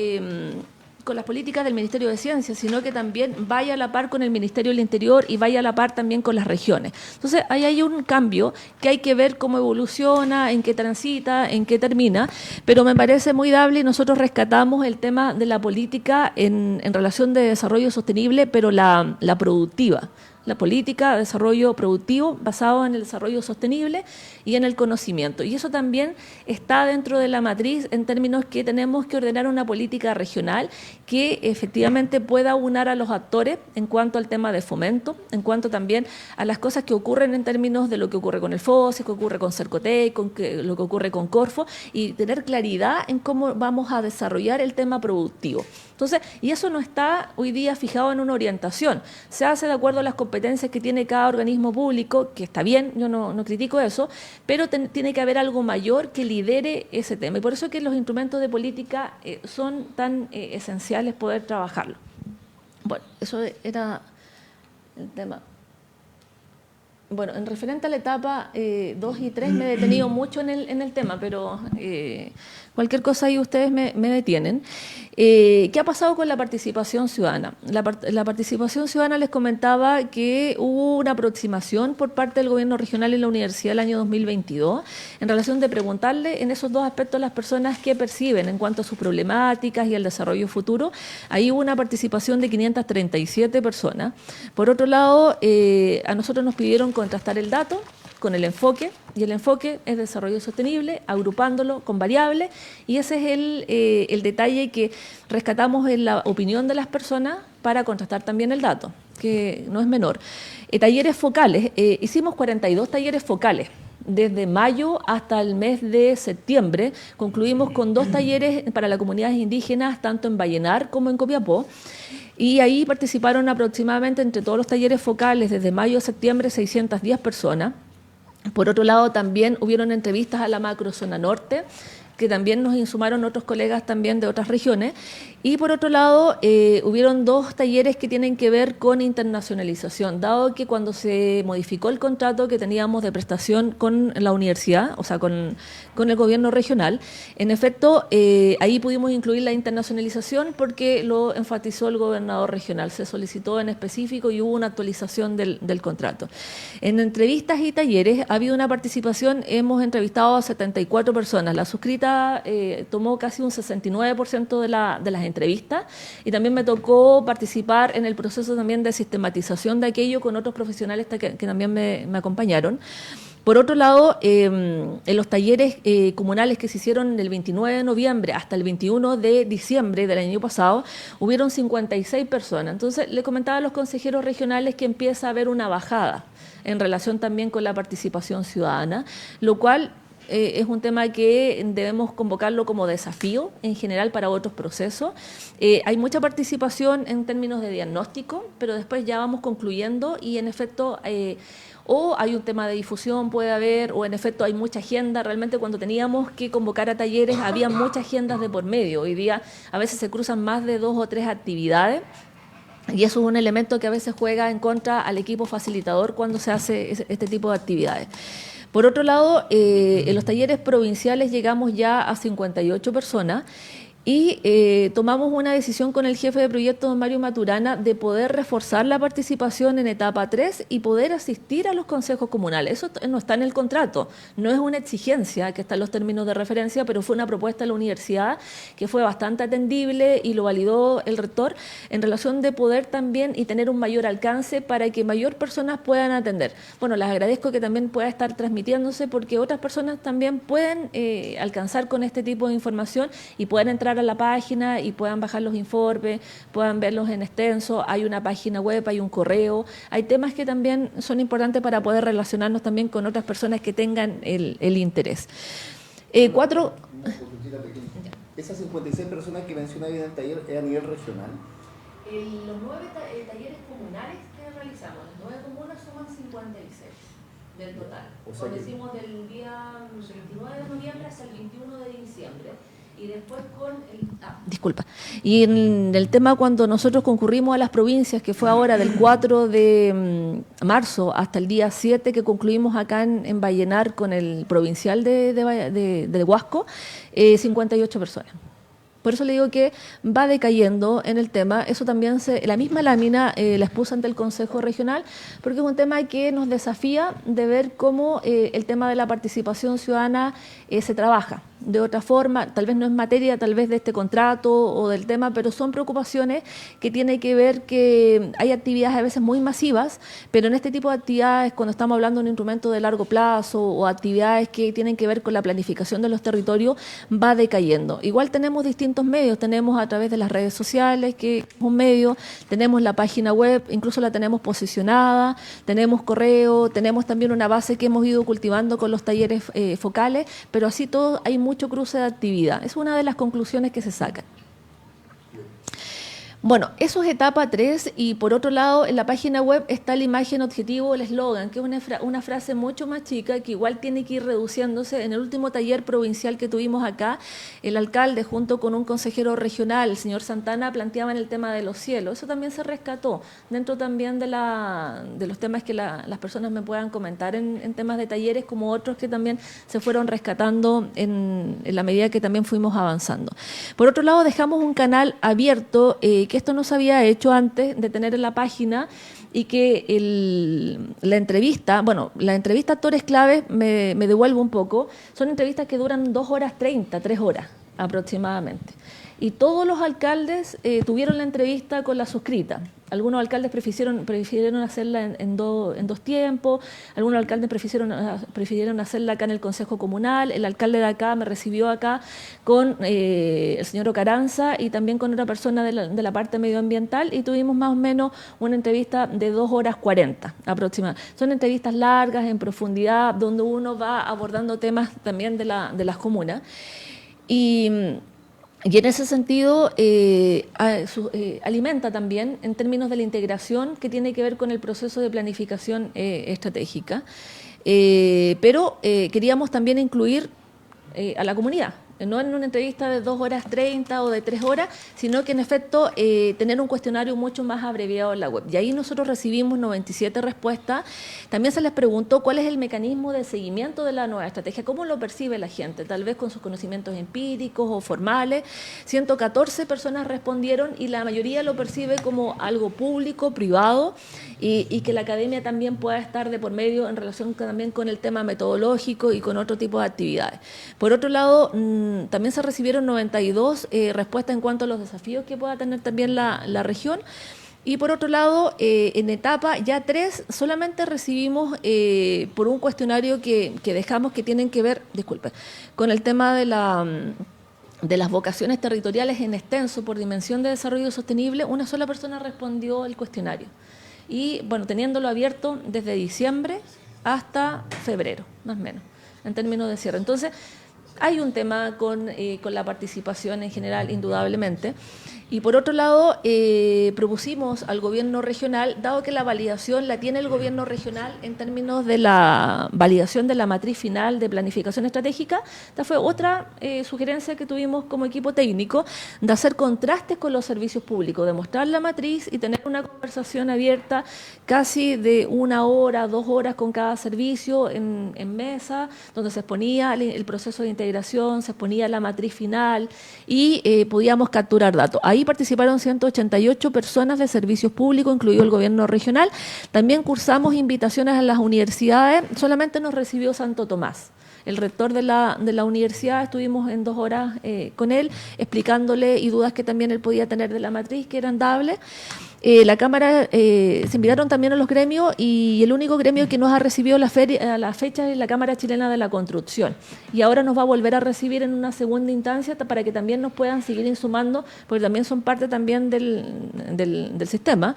con las políticas del Ministerio de Ciencia, sino que también vaya a la par con el Ministerio del Interior y vaya a la par también con las regiones. Entonces, ahí hay un cambio que hay que ver cómo evoluciona, en qué transita, en qué termina, pero me parece muy dable y nosotros rescatamos el tema de la política en relación de desarrollo sostenible, pero la productiva. La política de desarrollo productivo basado en el desarrollo sostenible y en el conocimiento. Y eso también está dentro de la matriz en términos que tenemos que ordenar una política regional que efectivamente pueda aunar a los actores en cuanto al tema de fomento, en cuanto también a las cosas que ocurren en términos de lo que ocurre con el FOSI, que ocurre con Cercotec, lo que ocurre con Corfo, y tener claridad en cómo vamos a desarrollar el tema productivo. Entonces, y eso no está hoy día fijado en una orientación, se hace de acuerdo a las competencias que tiene cada organismo público, que está bien, yo no critico eso, pero tiene que haber algo mayor que lidere ese tema. Y por eso es que los instrumentos de política son tan esenciales poder trabajarlo. Bueno, eso era el tema. Bueno, en referente a la etapa 2 y 3 me he detenido mucho en el tema, pero cualquier cosa ahí ustedes me detienen. ¿Qué ha pasado con la participación ciudadana? La participación ciudadana, les comentaba que hubo una aproximación por parte del gobierno regional y la universidad el año 2022 en relación de preguntarle en esos dos aspectos a las personas qué perciben en cuanto a sus problemáticas y el desarrollo futuro. Ahí hubo una participación de 537 personas. Por otro lado, a nosotros nos pidieron contrastar el dato con el enfoque, y el enfoque es desarrollo sostenible, agrupándolo con variables, y ese es el detalle que rescatamos en la opinión de las personas para contrastar también el dato, que no es menor. Talleres focales, hicimos 42 talleres focales. Desde mayo hasta el mes de septiembre concluimos con 2 talleres para las comunidades indígenas, tanto en Vallenar como en Copiapó. Y ahí participaron aproximadamente entre todos los talleres focales desde mayo a septiembre 610 personas. Por otro lado, también hubieron entrevistas a la macrozona norte, que también nos insumaron otros colegas también de otras regiones. Y por otro lado, hubieron 2 talleres que tienen que ver con internacionalización, dado que cuando se modificó el contrato que teníamos de prestación con la universidad, o sea, con el gobierno regional, en efecto, ahí pudimos incluir la internacionalización porque lo enfatizó el gobernador regional, se solicitó en específico y hubo una actualización del contrato. En entrevistas y talleres ha habido una participación, hemos entrevistado a 74 personas, la suscrita tomó casi un 69% de las entrevistas y también me tocó participar en el proceso también de sistematización de aquello con otros profesionales que también me acompañaron. Por otro lado, en los talleres comunales que se hicieron del 29 de noviembre hasta el 21 de diciembre del año pasado, hubieron 56 personas. Entonces, le comentaba a los consejeros regionales que empieza a haber una bajada en relación también con la participación ciudadana, lo cual es un tema que debemos convocarlo como desafío en general para otros procesos. Hay mucha participación en términos de diagnóstico, pero después ya vamos concluyendo y en efecto o hay un tema de difusión, puede haber, o en efecto hay mucha agenda. Realmente cuando teníamos que convocar a talleres había muchas agendas de por medio. Hoy día a veces se cruzan más de 2 o 3 actividades. Y eso es un elemento que a veces juega en contra al equipo facilitador cuando se hace este tipo de actividades. Por otro lado, en los talleres provinciales llegamos ya a 58 personas y tomamos una decisión con el jefe de proyecto, don Mario Maturana, de poder reforzar la participación en etapa 3 y poder asistir a los consejos comunales. Eso no está en el contrato, no es una exigencia que está en los términos de referencia, pero fue una propuesta de la universidad que fue bastante atendible y lo validó el rector en relación de poder también y tener un mayor alcance para que mayor personas puedan atender. Bueno, les agradezco que también pueda estar transmitiéndose porque otras personas también pueden alcanzar con este tipo de información y pueden entrar a la página y puedan bajar los informes, puedan verlos en extenso. Hay una página web, hay un correo, hay temas que también son importantes para poder relacionarnos también con otras personas que tengan el interés. Una consultita pequeña. ¿Esas 56 personas que mencionáis en el taller es a nivel regional? Los 9 talleres comunales que realizamos, las 9 comunas suman 56 del total. O sea, decimos del día 29 de noviembre hasta el 21 de diciembre. Y después disculpa. Y en el tema cuando nosotros concurrimos a las provincias, que fue ahora del 4 de marzo hasta el día 7 que concluimos acá en Vallenar con el provincial de Huasco, 58 personas. Por eso le digo que va decayendo en el tema. Eso también la misma lámina la expuso ante el Consejo Regional, porque es un tema que nos desafía de ver cómo el tema de la participación ciudadana se trabaja de otra forma. Tal vez no es materia tal vez de este contrato o del tema, pero son preocupaciones que tienen que ver que hay actividades a veces muy masivas, pero en este tipo de actividades, cuando estamos hablando de un instrumento de largo plazo o actividades que tienen que ver con la planificación de los territorios, va decayendo. Igual tenemos distintos medios, tenemos a través de las redes sociales, que es un medio, tenemos la página web, incluso la tenemos posicionada, tenemos correo, tenemos también una base que hemos ido cultivando con los talleres focales, pero así todo hay mucho cruce de actividad. Es una de las conclusiones que se sacan. Bueno, eso es etapa 3 y por otro lado en la página web está la imagen objetivo, el eslogan, que es una frase mucho más chica que igual tiene que ir reduciéndose. En el último taller provincial que tuvimos acá, el alcalde junto con un consejero regional, el señor Santana, planteaban el tema de los cielos. Eso también se rescató dentro también de los temas que las personas me puedan comentar en temas de talleres, como otros que también se fueron rescatando en la medida que también fuimos avanzando. Por otro lado, dejamos un canal abierto que esto no se había hecho antes de tener en la página y que la entrevista a actores claves, me devuelvo un poco, son entrevistas que duran 2 horas 30, 3 horas aproximadamente. Y todos los alcaldes tuvieron la entrevista con la suscrita. Algunos alcaldes prefirieron hacerla en dos tiempos, algunos alcaldes prefirieron hacerla acá en el Consejo Comunal. El alcalde de acá me recibió acá con el señor Ocaranza y también con otra persona de la parte medioambiental y tuvimos más o menos una entrevista de 2 horas 40 aproximadamente. Son entrevistas largas, en profundidad, donde uno va abordando temas también de las comunas. Y en ese sentido alimenta también en términos de la integración que tiene que ver con el proceso de planificación estratégica. Pero queríamos también incluir a la comunidad, no en una entrevista de 2 horas 30 o de 3 horas, sino que en efecto tener un cuestionario mucho más abreviado en la web. Y ahí nosotros recibimos 97 respuestas. También se les preguntó cuál es el mecanismo de seguimiento de la nueva estrategia, cómo lo percibe la gente, tal vez con sus conocimientos empíricos o formales. 114 personas respondieron y la mayoría lo percibe como algo público, privado, y que la academia también pueda estar de por medio en relación también con el tema metodológico y con otro tipo de actividades. Por otro lado, también se recibieron 92 respuestas en cuanto a los desafíos que pueda tener también la región. Y por otro lado, en etapa ya 3, solamente recibimos por un cuestionario que dejamos que tienen que ver, con el tema de las vocaciones territoriales en extenso por dimensión de desarrollo sostenible. Una sola persona respondió el cuestionario. Y bueno, teniéndolo abierto desde diciembre hasta febrero, más o menos, en términos de cierre. Entonces, hay un tema con la participación en general, indudablemente. Y por otro lado, propusimos al gobierno regional, dado que la validación la tiene el gobierno regional en términos de la validación de la matriz final de planificación estratégica, esta fue otra sugerencia que tuvimos como equipo técnico, de hacer contrastes con los servicios públicos, de mostrar la matriz y tener una conversación abierta casi de 1 hora, 2 horas con cada servicio en mesa, donde se exponía el proceso de integración, se exponía la matriz final y podíamos capturar datos. Ahí participaron 188 personas de servicios públicos, incluido el gobierno regional. También cursamos invitaciones a las universidades, solamente nos recibió Santo Tomás. El rector de la universidad, estuvimos en 2 horas con él, explicándole y dudas que también él podía tener de la matriz, que eran dables. la Cámara, se invitaron también a los gremios y el único gremio que nos ha recibido a la fecha es la Cámara Chilena de la Construcción. Y ahora nos va a volver a recibir en una segunda instancia para que también nos puedan seguir insumando, porque también son parte también del sistema.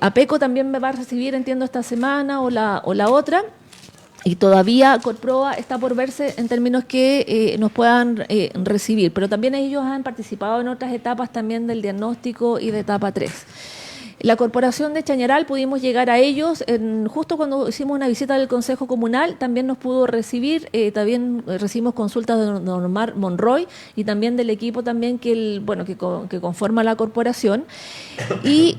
APECO también me va a recibir, entiendo, esta semana o la otra. Y todavía Corproa está por verse en términos que nos puedan recibir, pero también ellos han participado en otras etapas también del diagnóstico y de etapa 3. La Corporación de Chañaral pudimos llegar a ellos justo cuando hicimos una visita del Consejo Comunal, también nos pudo recibir, también recibimos consultas de don Omar Monroy y también del equipo también que conforma la corporación. Y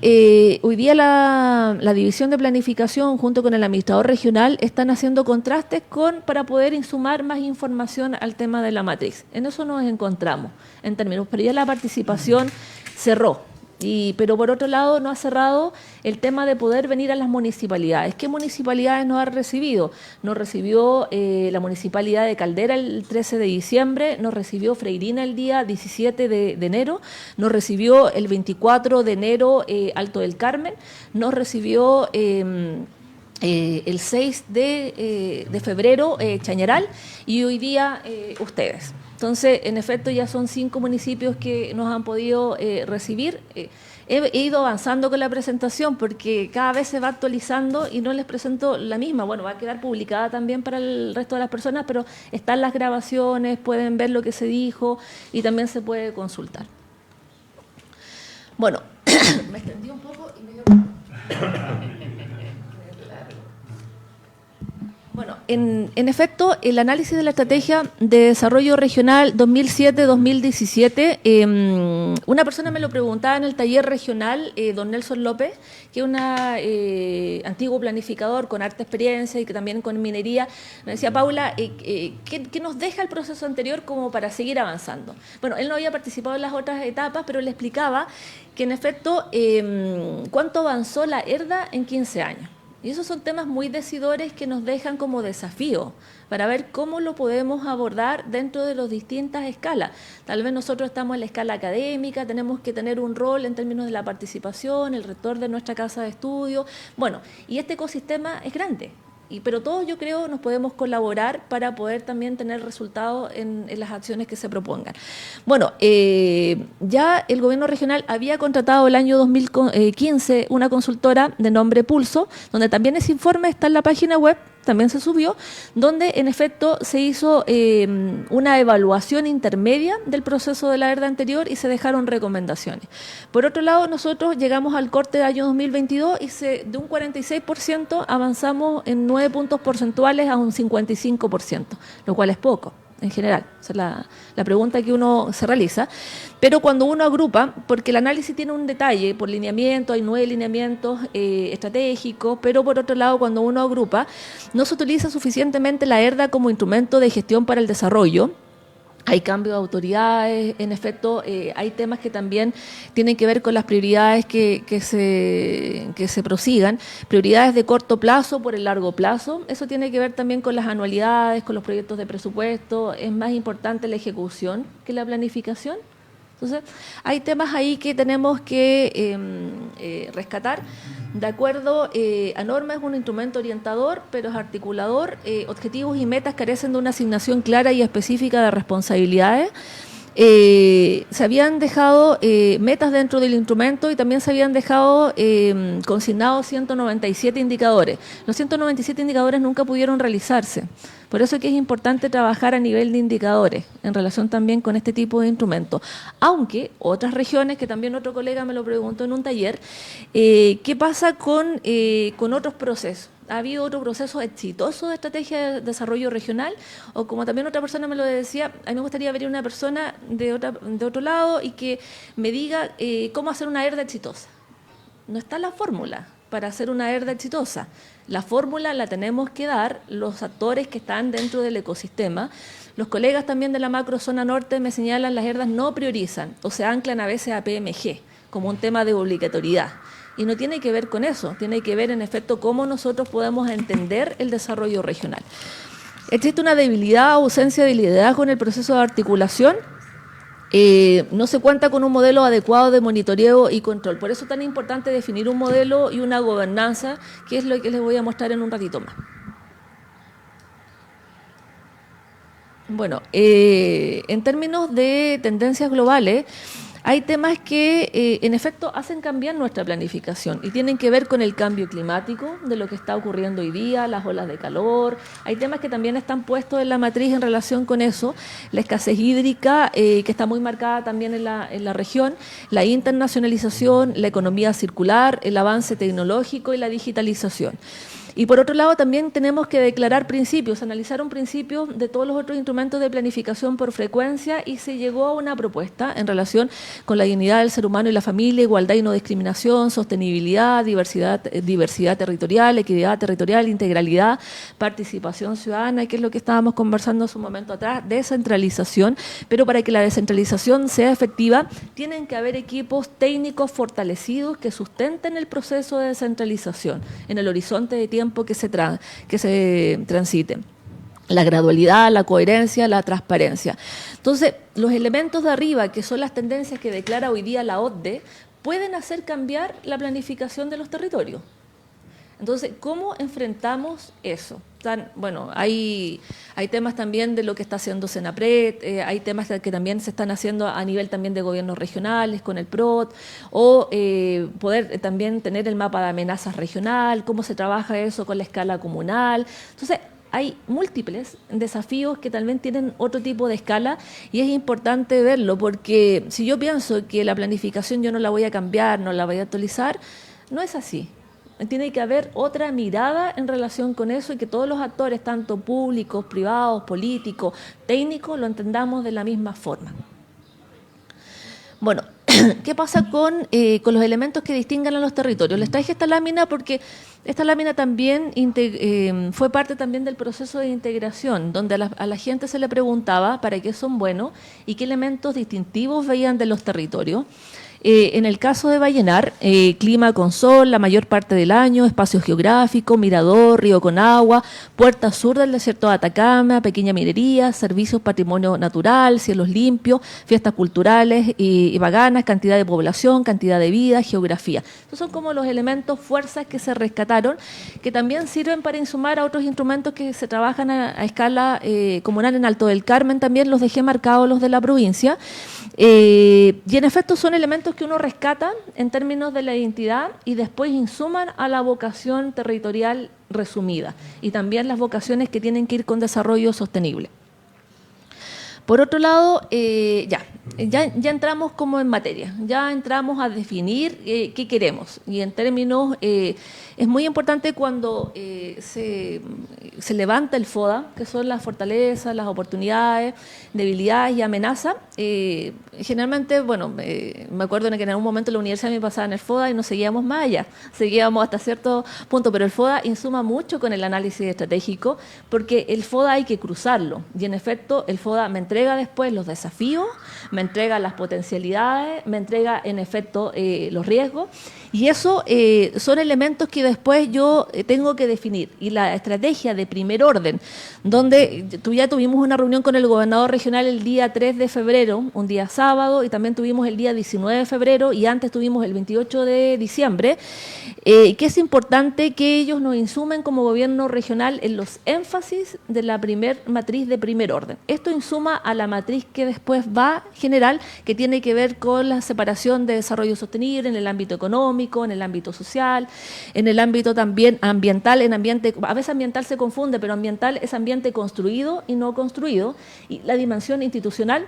hoy día la División de Planificación junto con el administrador regional están haciendo contrastes para poder insumar más información al tema de la matriz. En eso nos encontramos en términos, pero ya la participación cerró. Pero por otro lado no ha cerrado el tema de poder venir a las municipalidades. ¿Qué municipalidades nos ha recibido? Nos recibió la Municipalidad de Caldera el 13 de diciembre, nos recibió Freirina el día 17 de enero, nos recibió el 24 de enero Alto del Carmen, nos recibió el 6 de febrero Chañaral y hoy día ustedes. Entonces, en efecto, ya son 5 municipios que nos han podido recibir. He ido avanzando con la presentación porque cada vez se va actualizando y no les presento la misma. Bueno, va a quedar publicada también para el resto de las personas, pero están las grabaciones, pueden ver lo que se dijo y también se puede consultar. Bueno, me extendí un poco y me dio... Bueno, en efecto, el análisis de la Estrategia de Desarrollo Regional 2007-2017, una persona me lo preguntaba en el taller regional, don Nelson López, que es un antiguo planificador con harta experiencia y que también con minería, me decía, Paula, ¿qué nos deja el proceso anterior como para seguir avanzando? Bueno, él no había participado en las otras etapas, pero le explicaba que en efecto, cuánto avanzó la ERDA en 15 años. Y esos son temas muy decidores que nos dejan como desafío para ver cómo lo podemos abordar dentro de las distintas escalas. Tal vez nosotros estamos en la escala académica, tenemos que tener un rol en términos de la participación, el rector de nuestra casa de estudio. Bueno, y este ecosistema es grande. Pero todos, yo creo, nos podemos colaborar para poder también tener resultados en las acciones que se propongan. Bueno, ya el gobierno regional había contratado el año 2015 una consultora de nombre Pulso, donde también ese informe está en la página web, también se subió, donde en efecto se hizo una evaluación intermedia del proceso de la ERDA anterior y se dejaron recomendaciones. Por otro lado, nosotros llegamos al corte del año 2022 y de un 46% avanzamos en 9 puntos porcentuales a un 55%, lo cual es poco en general. Esa es la pregunta que uno se realiza. Pero cuando uno agrupa, porque el análisis tiene un detalle, por lineamiento, hay 9 lineamientos estratégicos, pero por otro lado, cuando uno agrupa, no se utiliza suficientemente la ERDA como instrumento de gestión para el desarrollo. Hay cambio de autoridades, en efecto, hay temas que también tienen que ver con las prioridades que se prosigan, prioridades de corto plazo por el largo plazo, eso tiene que ver también con las anualidades, con los proyectos de presupuesto, es más importante la ejecución que la planificación. Entonces, hay temas ahí que tenemos que rescatar. De acuerdo a normas, es un instrumento orientador, pero es articulador. Objetivos y metas carecen de una asignación clara y específica de responsabilidades. Se habían dejado metas dentro del instrumento y también se habían dejado consignados 197 indicadores. Los 197 indicadores nunca pudieron realizarse. Por eso es que es importante trabajar a nivel de indicadores en relación también con este tipo de instrumentos. Aunque otras regiones, que también otro colega me lo preguntó en un taller, ¿qué pasa con otros procesos? ¿Ha habido otro proceso exitoso de estrategia de desarrollo regional? O como también otra persona me lo decía, a mí me gustaría ver una persona de otro lado y que me diga cómo hacer una ERDA exitosa. No está la fórmula para hacer una ERDA exitosa. La fórmula la tenemos que dar los actores que están dentro del ecosistema. Los colegas también de la macro zona norte me señalan las ERDAs no priorizan o se anclan a veces a PMG como un tema de obligatoriedad. Y no tiene que ver con eso, tiene que ver en efecto cómo nosotros podemos entender el desarrollo regional. Existe una debilidad o ausencia de liderazgo en el proceso de articulación. no se cuenta con un modelo adecuado de monitoreo y control. Por eso es tan importante definir un modelo y una gobernanza, que es lo que les voy a mostrar en un ratito más. Bueno, en términos de tendencias globales, hay temas que en efecto hacen cambiar nuestra planificación y tienen que ver con el cambio climático, de lo que está ocurriendo hoy día, las olas de calor. Hay temas que también están puestos en la matriz en relación con eso, la escasez hídrica, que está muy marcada también en la región, la internacionalización, la economía circular, el avance tecnológico y la digitalización. Y por otro lado también tenemos que declarar principios, analizar un principio de todos los otros instrumentos de planificación por frecuencia, y se llegó a una propuesta en relación con la dignidad del ser humano y la familia, igualdad y no discriminación, sostenibilidad, diversidad territorial, equidad territorial, integralidad, participación ciudadana, que es lo que estábamos conversando hace un momento atrás, descentralización, pero para que la descentralización sea efectiva tienen que haber equipos técnicos fortalecidos que sustenten el proceso de descentralización en el horizonte de tiempo que se transite. La gradualidad, la coherencia, la transparencia. Entonces, los elementos de arriba, que son las tendencias que declara hoy día la OCDE, pueden hacer cambiar la planificación de los territorios. Entonces, ¿cómo enfrentamos eso? Bueno, hay temas también de lo que está haciendo Senapred, hay temas que también se están haciendo a nivel también de gobiernos regionales, con el PROT, o poder también tener el mapa de amenazas regional, cómo se trabaja eso con la escala comunal. Entonces, hay múltiples desafíos que también tienen otro tipo de escala, y es importante verlo, porque si yo pienso que la planificación yo no la voy a cambiar, no la voy a actualizar, no es así. Tiene que haber otra mirada en relación con eso, y que todos los actores, tanto públicos, privados, políticos, técnicos, lo entendamos de la misma forma. Bueno, ¿qué pasa con los elementos que distingan a los territorios? Les traje esta lámina porque esta lámina también fue parte también del proceso de integración, donde a la gente se le preguntaba para qué son buenos y qué elementos distintivos veían de los territorios. En el caso de Vallenar, clima con sol la mayor parte del año, espacio geográfico, mirador, río con agua, puerta sur del desierto de Atacama, pequeña minería, servicios, patrimonio natural, cielos limpios, fiestas culturales y baganas, cantidad de población, cantidad de vida, geografía. Estos son como los elementos, fuerzas que se rescataron, que también sirven para insumar a otros instrumentos que se trabajan a escala comunal. En Alto del Carmen también los dejé marcados, los de la provincia. Y en efecto son elementos que uno rescata en términos de la identidad y después insuman a la vocación territorial resumida, y también las vocaciones que tienen que ir con desarrollo sostenible. Por otro lado, ya entramos como en materia, ya entramos a definir qué queremos, y en términos, es muy importante cuando se levanta el FODA, que son las fortalezas, las oportunidades, debilidades y amenazas. Generalmente, bueno, me acuerdo que en algún momento la universidad me pasaba en el FODA y no seguíamos más allá, seguíamos hasta cierto punto, pero el FODA insuma mucho con el análisis estratégico, porque el FODA hay que cruzarlo, y en efecto el FODA me entrega después los desafíos, me entrega las potencialidades, me entrega en efecto los riesgos, y eso son elementos que después yo tengo que definir. Y la estrategia de primer orden, donde ya tuvimos una reunión con el gobernador regional el día 3 de febrero, un día sábado, y también tuvimos el día 19 de febrero, y antes tuvimos el 28 de diciembre, que es importante que ellos nos insumen como gobierno regional en los énfasis de la primer matriz de primer orden. Esto insuma a la matriz que después va general, que tiene que ver con la separación de desarrollo sostenible en el ámbito económico, en el ámbito social, en el ámbito también ambiental. A veces ambiental se confunde, pero ambiental es ambiente construido y no construido, y la dimensión institucional,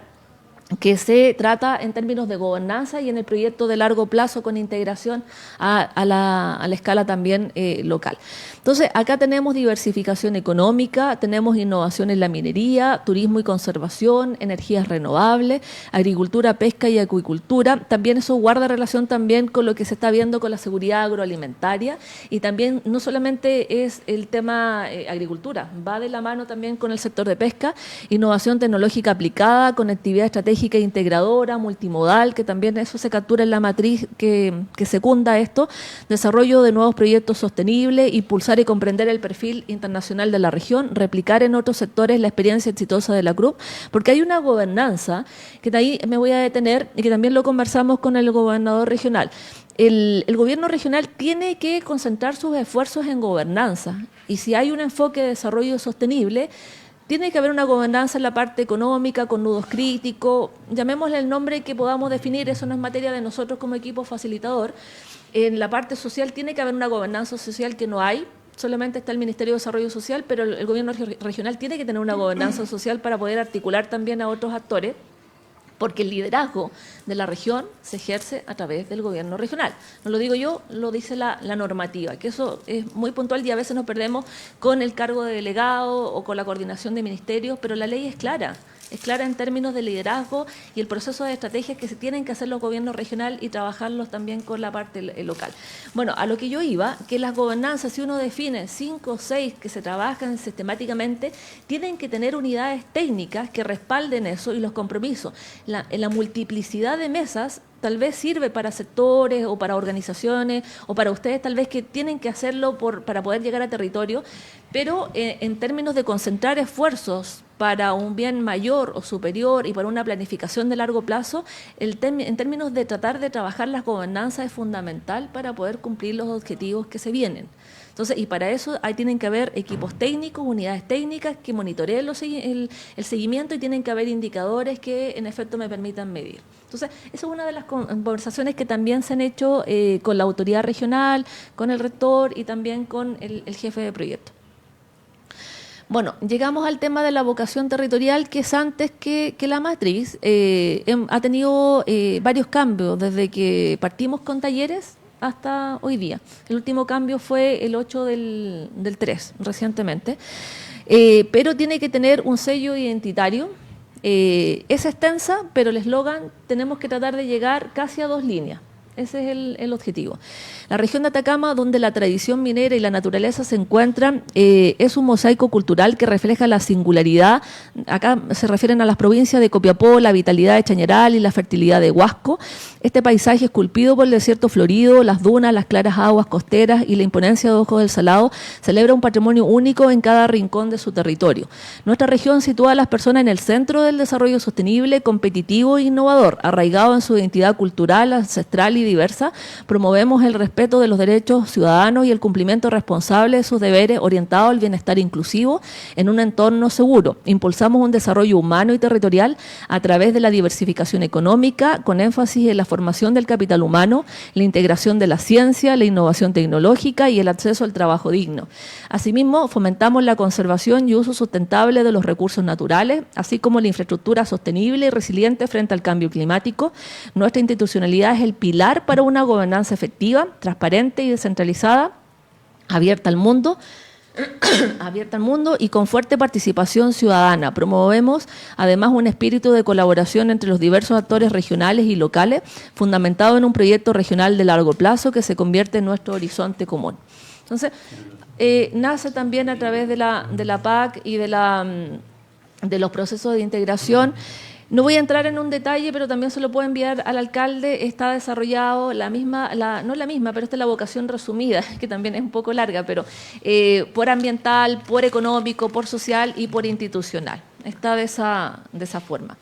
que se trata en términos de gobernanza y en el proyecto de largo plazo con integración a la escala también local. Entonces, acá tenemos diversificación económica, tenemos innovación en la minería, turismo y conservación, energías renovables, agricultura, pesca y acuicultura. También eso guarda relación también con lo que se está viendo con la seguridad agroalimentaria, y también no solamente es el tema agricultura, va de la mano también con el sector de pesca, innovación tecnológica aplicada, conectividad estratégica estratégica integradora, multimodal, que también eso se captura en la matriz que secunda esto, desarrollo de nuevos proyectos sostenibles, impulsar y comprender el perfil internacional de la región, replicar en otros sectores la experiencia exitosa de la CRUP, porque hay una gobernanza, que de ahí me voy a detener, y que también lo conversamos con el gobernador regional. El gobierno regional tiene que concentrar sus esfuerzos en gobernanza, y si hay un enfoque de desarrollo sostenible, tiene que haber una gobernanza en la parte económica, con nudos críticos, llamémosle el nombre que podamos definir, eso no es materia de nosotros como equipo facilitador. En la parte social tiene que haber una gobernanza social que no hay, solamente está el Ministerio de Desarrollo Social, pero el gobierno regional tiene que tener una gobernanza social para poder articular también a otros actores, porque el liderazgo de la región se ejerce a través del gobierno regional. No lo digo yo, lo dice la normativa, que eso es muy puntual y a veces nos perdemos con el cargo de delegado o con la coordinación de ministerios, pero la ley es clara en términos de liderazgo y el proceso de estrategias que se tienen que hacer los gobiernos regionales y trabajarlos también con la parte local. Bueno, a lo que yo iba, que las gobernanzas, si uno define 5 o 6 que se trabajan sistemáticamente, tienen que tener unidades técnicas que respalden eso y los compromisos. La multiplicidad de mesas tal vez sirve para sectores o para organizaciones o para ustedes tal vez que tienen que hacerlo para poder llegar a territorio, pero en términos de concentrar esfuerzos para un bien mayor o superior y para una planificación de largo plazo, en términos de tratar de trabajar las gobernanzas es fundamental para poder cumplir los objetivos que se vienen. Entonces, y para eso ahí tienen que haber equipos técnicos, unidades técnicas que monitoreen el seguimiento y tienen que haber indicadores que en efecto me permitan medir. Entonces, esa es una de las conversaciones que también se han hecho con la autoridad regional, con el rector y también con el jefe de proyecto. Bueno, llegamos al tema de la vocación territorial, que es antes que la matriz. Ha tenido varios cambios desde que partimos con talleres hasta hoy día. El último cambio fue el 8 del 3, recientemente. Pero tiene que tener un sello identitario. Es extensa, pero el eslogan tenemos que tratar de llegar casi a 2 líneas. Ese es el objetivo. La región de Atacama, donde la tradición minera y la naturaleza se encuentran, es un mosaico cultural que refleja la singularidad. Acá se refieren a las provincias de Copiapó, la vitalidad de Chañaral y la fertilidad de Huasco. Este paisaje esculpido por el desierto florido, las dunas, las claras aguas costeras y la imponencia de Ojos del Salado, celebra un patrimonio único en cada rincón de su territorio. Nuestra región sitúa a las personas en el centro del desarrollo sostenible, competitivo e innovador, arraigado en su identidad cultural, ancestral y diversa. Promovemos el respeto de los derechos ciudadanos y el cumplimiento responsable de sus deberes orientado al bienestar inclusivo en un entorno seguro. Impulsamos un desarrollo humano y territorial a través de la diversificación económica, con énfasis en la formación del capital humano, la integración de la ciencia, la innovación tecnológica y el acceso al trabajo digno. Asimismo, fomentamos la conservación y uso sustentable de los recursos naturales, así como la infraestructura sostenible y resiliente frente al cambio climático. Nuestra institucionalidad es el pilar para una gobernanza efectiva, transparente y descentralizada, abierta al mundo y con fuerte participación ciudadana. Promovemos además un espíritu de colaboración entre los diversos actores regionales y locales, fundamentado en un proyecto regional de largo plazo que se convierte en nuestro horizonte común. Entonces, nace también a través de la PAC y de los procesos de integración. No voy a entrar en un detalle, pero también se lo puedo enviar al alcalde. Está desarrollado no la misma, pero esta es la vocación resumida, que también es un poco larga, pero por ambiental, por económico, por social y por institucional. Está de esa forma.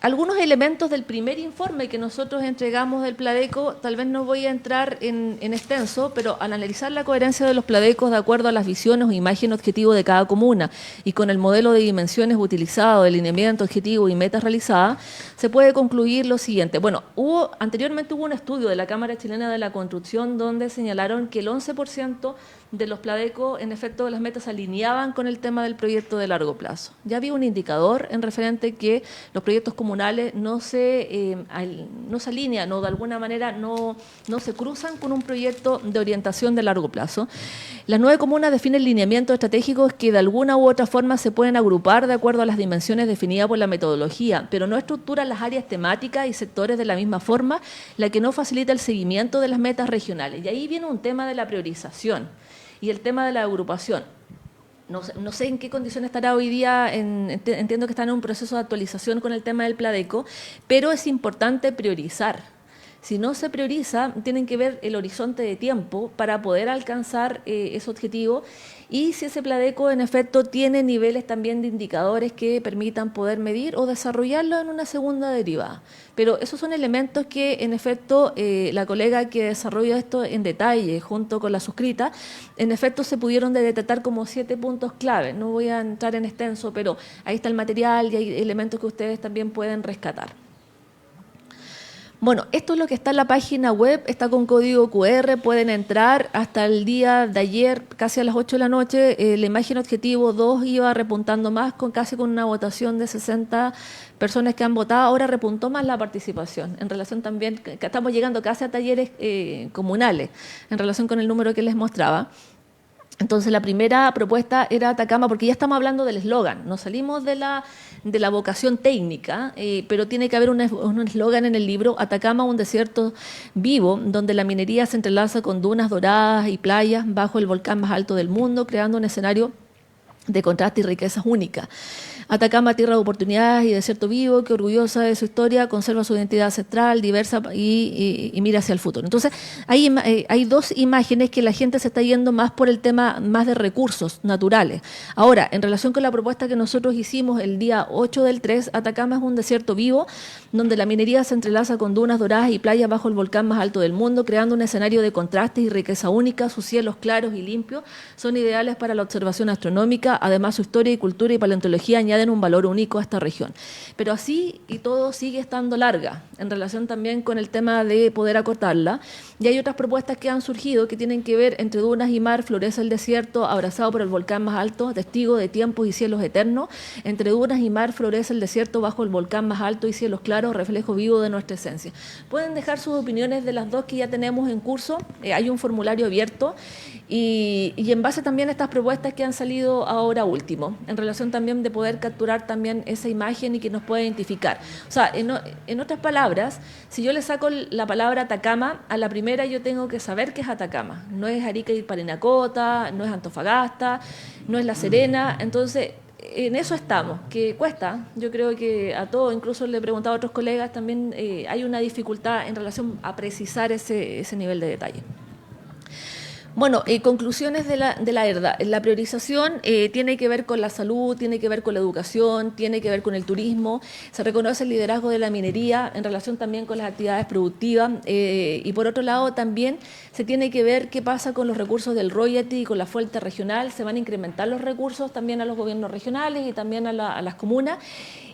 Algunos elementos del primer informe que nosotros entregamos del Pladeco, tal vez no voy a entrar en extenso, pero al analizar la coherencia de los Pladecos de acuerdo a las visiones o imagen objetivo de cada comuna y con el modelo de dimensiones utilizado, de lineamiento objetivo y metas realizadas, se puede concluir lo siguiente. Bueno, anteriormente hubo un estudio de la Cámara Chilena de la Construcción donde señalaron que el 11% de los Pladecos, en efecto, las metas se alineaban con el tema del proyecto de largo plazo. Ya había un indicador en referente que los proyectos comunales no se alinean o de alguna manera no se cruzan con un proyecto de orientación de largo plazo. Las 9 comunas definen lineamientos estratégicos que de alguna u otra forma se pueden agrupar de acuerdo a las dimensiones definidas por la metodología, pero no estructuran las áreas temáticas y sectores de la misma forma, la que no facilita el seguimiento de las metas regionales. Y ahí viene un tema de la priorización y el tema de la agrupación. no sé en qué condición estará hoy día, entiendo que están en un proceso de actualización con el tema del Pladeco, pero es importante priorizar. Si no se prioriza, tienen que ver el horizonte de tiempo para poder alcanzar ese objetivo, y si ese Pladeco en efecto tiene niveles también de indicadores que permitan poder medir o desarrollarlo en una segunda derivada. Pero esos son elementos que en efecto la colega que desarrolló esto en detalle junto con la suscrita, en efecto se pudieron detectar como 7 puntos clave. No voy a entrar en extenso, pero ahí está el material y hay elementos que ustedes también pueden rescatar. Bueno, esto es lo que está en la página web, está con código QR, pueden entrar. Hasta el día de ayer, casi a las 8 de la noche, la imagen objetivo 2 iba repuntando más, casi con una votación de 60 personas que han votado. Ahora repuntó más la participación, en relación también, que estamos llegando casi a talleres comunales, en relación con el número que les mostraba. Entonces, la primera propuesta era Atacama, porque ya estamos hablando del eslogan, nos salimos de la vocación técnica, pero tiene que haber un eslogan en el libro: Atacama, un desierto vivo, donde la minería se entrelaza con dunas doradas y playas bajo el volcán más alto del mundo, creando un escenario de contraste y riquezas únicas. Atacama, tierra de oportunidades y desierto vivo, que orgullosa de su historia, conserva su identidad ancestral, diversa y mira hacia el futuro. Entonces, hay dos imágenes que la gente se está yendo más por el tema más de recursos naturales. Ahora, en relación con la propuesta que nosotros hicimos el día 8 del 3, Atacama es un desierto vivo, donde la minería se entrelaza con dunas doradas y playas bajo el volcán más alto del mundo, creando un escenario de contrastes y riqueza única. Sus cielos claros y limpios son ideales para la observación astronómica. Además, su historia y cultura y paleontología añaden un valor único a esta región. Pero así y todo sigue estando larga, en relación también con el tema de poder acortarla. Y hay otras propuestas que han surgido que tienen que ver: entre dunas y mar florece el desierto, abrazado por el volcán más alto, testigo de tiempos y cielos eternos. Entre dunas y mar florece el desierto bajo el volcán más alto y cielos claros, reflejo vivo de nuestra esencia. Pueden dejar sus opiniones de las dos que ya tenemos en curso. Hay un formulario abierto y en base también a estas propuestas que han salido ahora último, en relación también de poder capturar también esa imagen y que nos pueda identificar. O sea, en otras palabras, si yo le saco la palabra Atacama, a la primera yo tengo que saber que es Atacama. No es Arica y Parinacota, no es Antofagasta, no es La Serena. Entonces, en eso estamos, que cuesta. Yo creo que a todos, incluso le he preguntado a otros colegas, también hay una dificultad en relación a precisar ese nivel de detalle. Bueno, conclusiones de la ERDA. La priorización tiene que ver con la salud, tiene que ver con la educación, tiene que ver con el turismo. Se reconoce el liderazgo de la minería en relación también con las actividades productivas, y por otro lado también se tiene que ver qué pasa con los recursos del royalty y con la fuente regional. Se van a incrementar los recursos también a los gobiernos regionales y también a las comunas.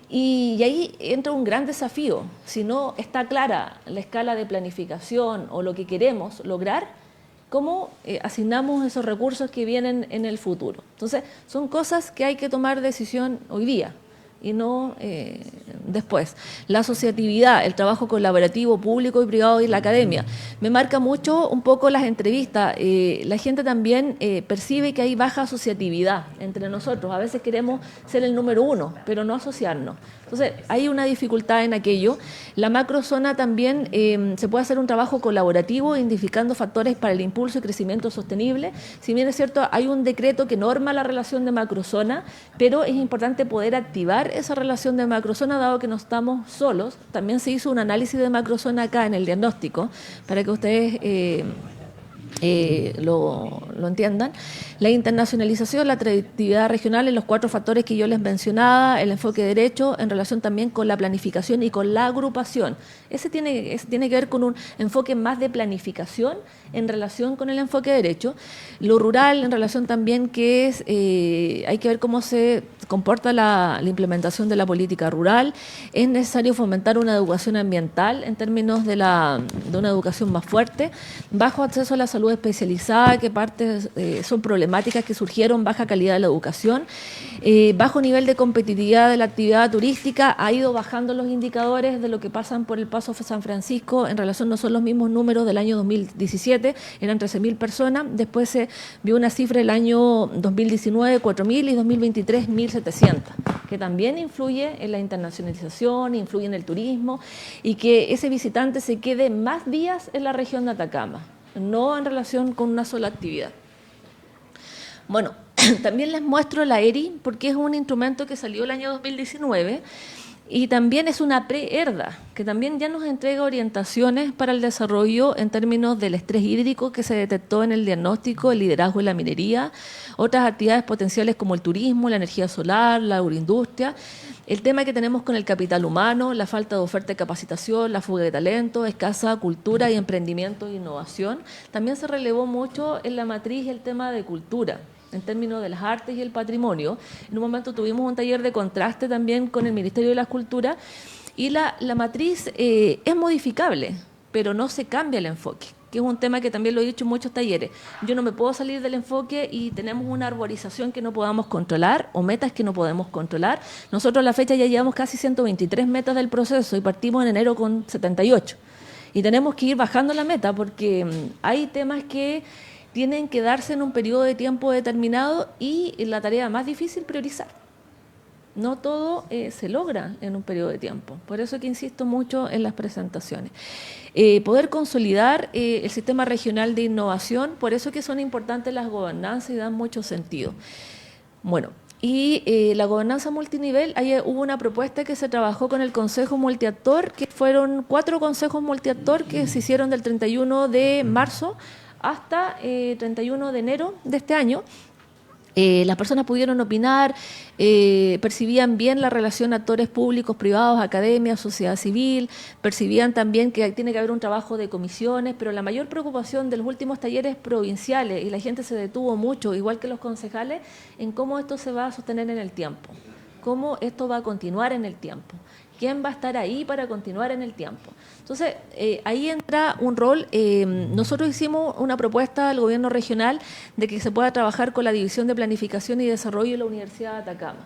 Y ahí entra un gran desafío. Si no está clara la escala de planificación o lo que queremos lograr, ¿cómo asignamos esos recursos que vienen en el futuro? Entonces, son cosas que hay que tomar decisión hoy día y no después. La asociatividad, el trabajo colaborativo público y privado y la academia. Me marca mucho un poco las entrevistas. La gente también percibe que hay baja asociatividad entre nosotros. A veces queremos ser el número uno, pero no asociarnos. Entonces, hay una dificultad en aquello. La macrozona también se puede hacer un trabajo colaborativo, identificando factores para el impulso y crecimiento sostenible. Si bien es cierto, hay un decreto que norma la relación de macrozona, pero es importante poder activar esa relación de macrozona, dado que no estamos solos. También se hizo un análisis de macrozona acá en el diagnóstico, para que ustedes lo entiendan. La internacionalización, la atractividad regional en los 4 factores que yo les mencionaba, el enfoque derecho en relación también con la planificación y con la agrupación. Ese tiene que ver con un enfoque más de planificación en relación con el enfoque derecho. Lo rural en relación también que es, hay que ver cómo se comporta la implementación de la política rural. Es necesario fomentar una educación ambiental en términos de una educación más fuerte. Bajo acceso a la salud especializada, que partes son problemáticas que surgieron, baja calidad de la educación, bajo nivel de competitividad de la actividad turística. Ha ido bajando los indicadores de lo que pasan por el Paso San Francisco en relación, no son los mismos números del año 2017, eran 13.000 personas, después se vio una cifra el año 2019, 4.000 y 2023, 1.700, que también influye en la internacionalización, influye en el turismo y que ese visitante se quede más días en la región de Atacama, no en relación con una sola actividad. Bueno, También les muestro la ERI, porque es un instrumento que salió el año 2019 y también es una pre-ERDA, que también ya nos entrega orientaciones para el desarrollo en términos del estrés hídrico que se detectó en el diagnóstico, el liderazgo y la minería, otras actividades potenciales como el turismo, la energía solar, la agroindustria, el tema que tenemos con el capital humano, la falta de oferta de capacitación, la fuga de talento, escasa cultura y emprendimiento e innovación. También se relevó mucho en la matriz el tema de cultura, en términos de las artes y el patrimonio. En un momento tuvimos un taller de contraste también con el Ministerio de la Cultura y la matriz es modificable, pero no se cambia el enfoque, que es un tema que también lo he dicho en muchos talleres. Yo no me puedo salir del enfoque y tenemos una arborización que no podamos controlar o metas que no podemos controlar. Nosotros a la fecha ya llevamos casi 123 metas del proceso y partimos en enero con 78. Y tenemos que ir bajando la meta porque hay temas que tienen que darse en un periodo de tiempo determinado y la tarea más difícil, priorizar. No todo se logra en un periodo de tiempo. Por eso que insisto mucho en las presentaciones. Poder consolidar el sistema regional de innovación, por eso que son importantes las gobernanzas y dan mucho sentido. Bueno, y la gobernanza multinivel, ahí hubo una propuesta que se trabajó con el Consejo Multiactor, que fueron 4 consejos multiactor que se hicieron del 31 de marzo hasta 31 de enero de este año. Las personas pudieron opinar, percibían bien la relación actores públicos, privados, academia, sociedad civil, percibían también que tiene que haber un trabajo de comisiones, pero la mayor preocupación de los últimos talleres provinciales, y la gente se detuvo mucho, igual que los concejales, en cómo esto se va a sostener en el tiempo, cómo esto va a continuar en el tiempo. ¿Quién va a estar ahí para continuar en el tiempo? Entonces, ahí entra un rol. Nosotros hicimos una propuesta al gobierno regional de que se pueda trabajar con la División de Planificación y Desarrollo de la Universidad de Atacama.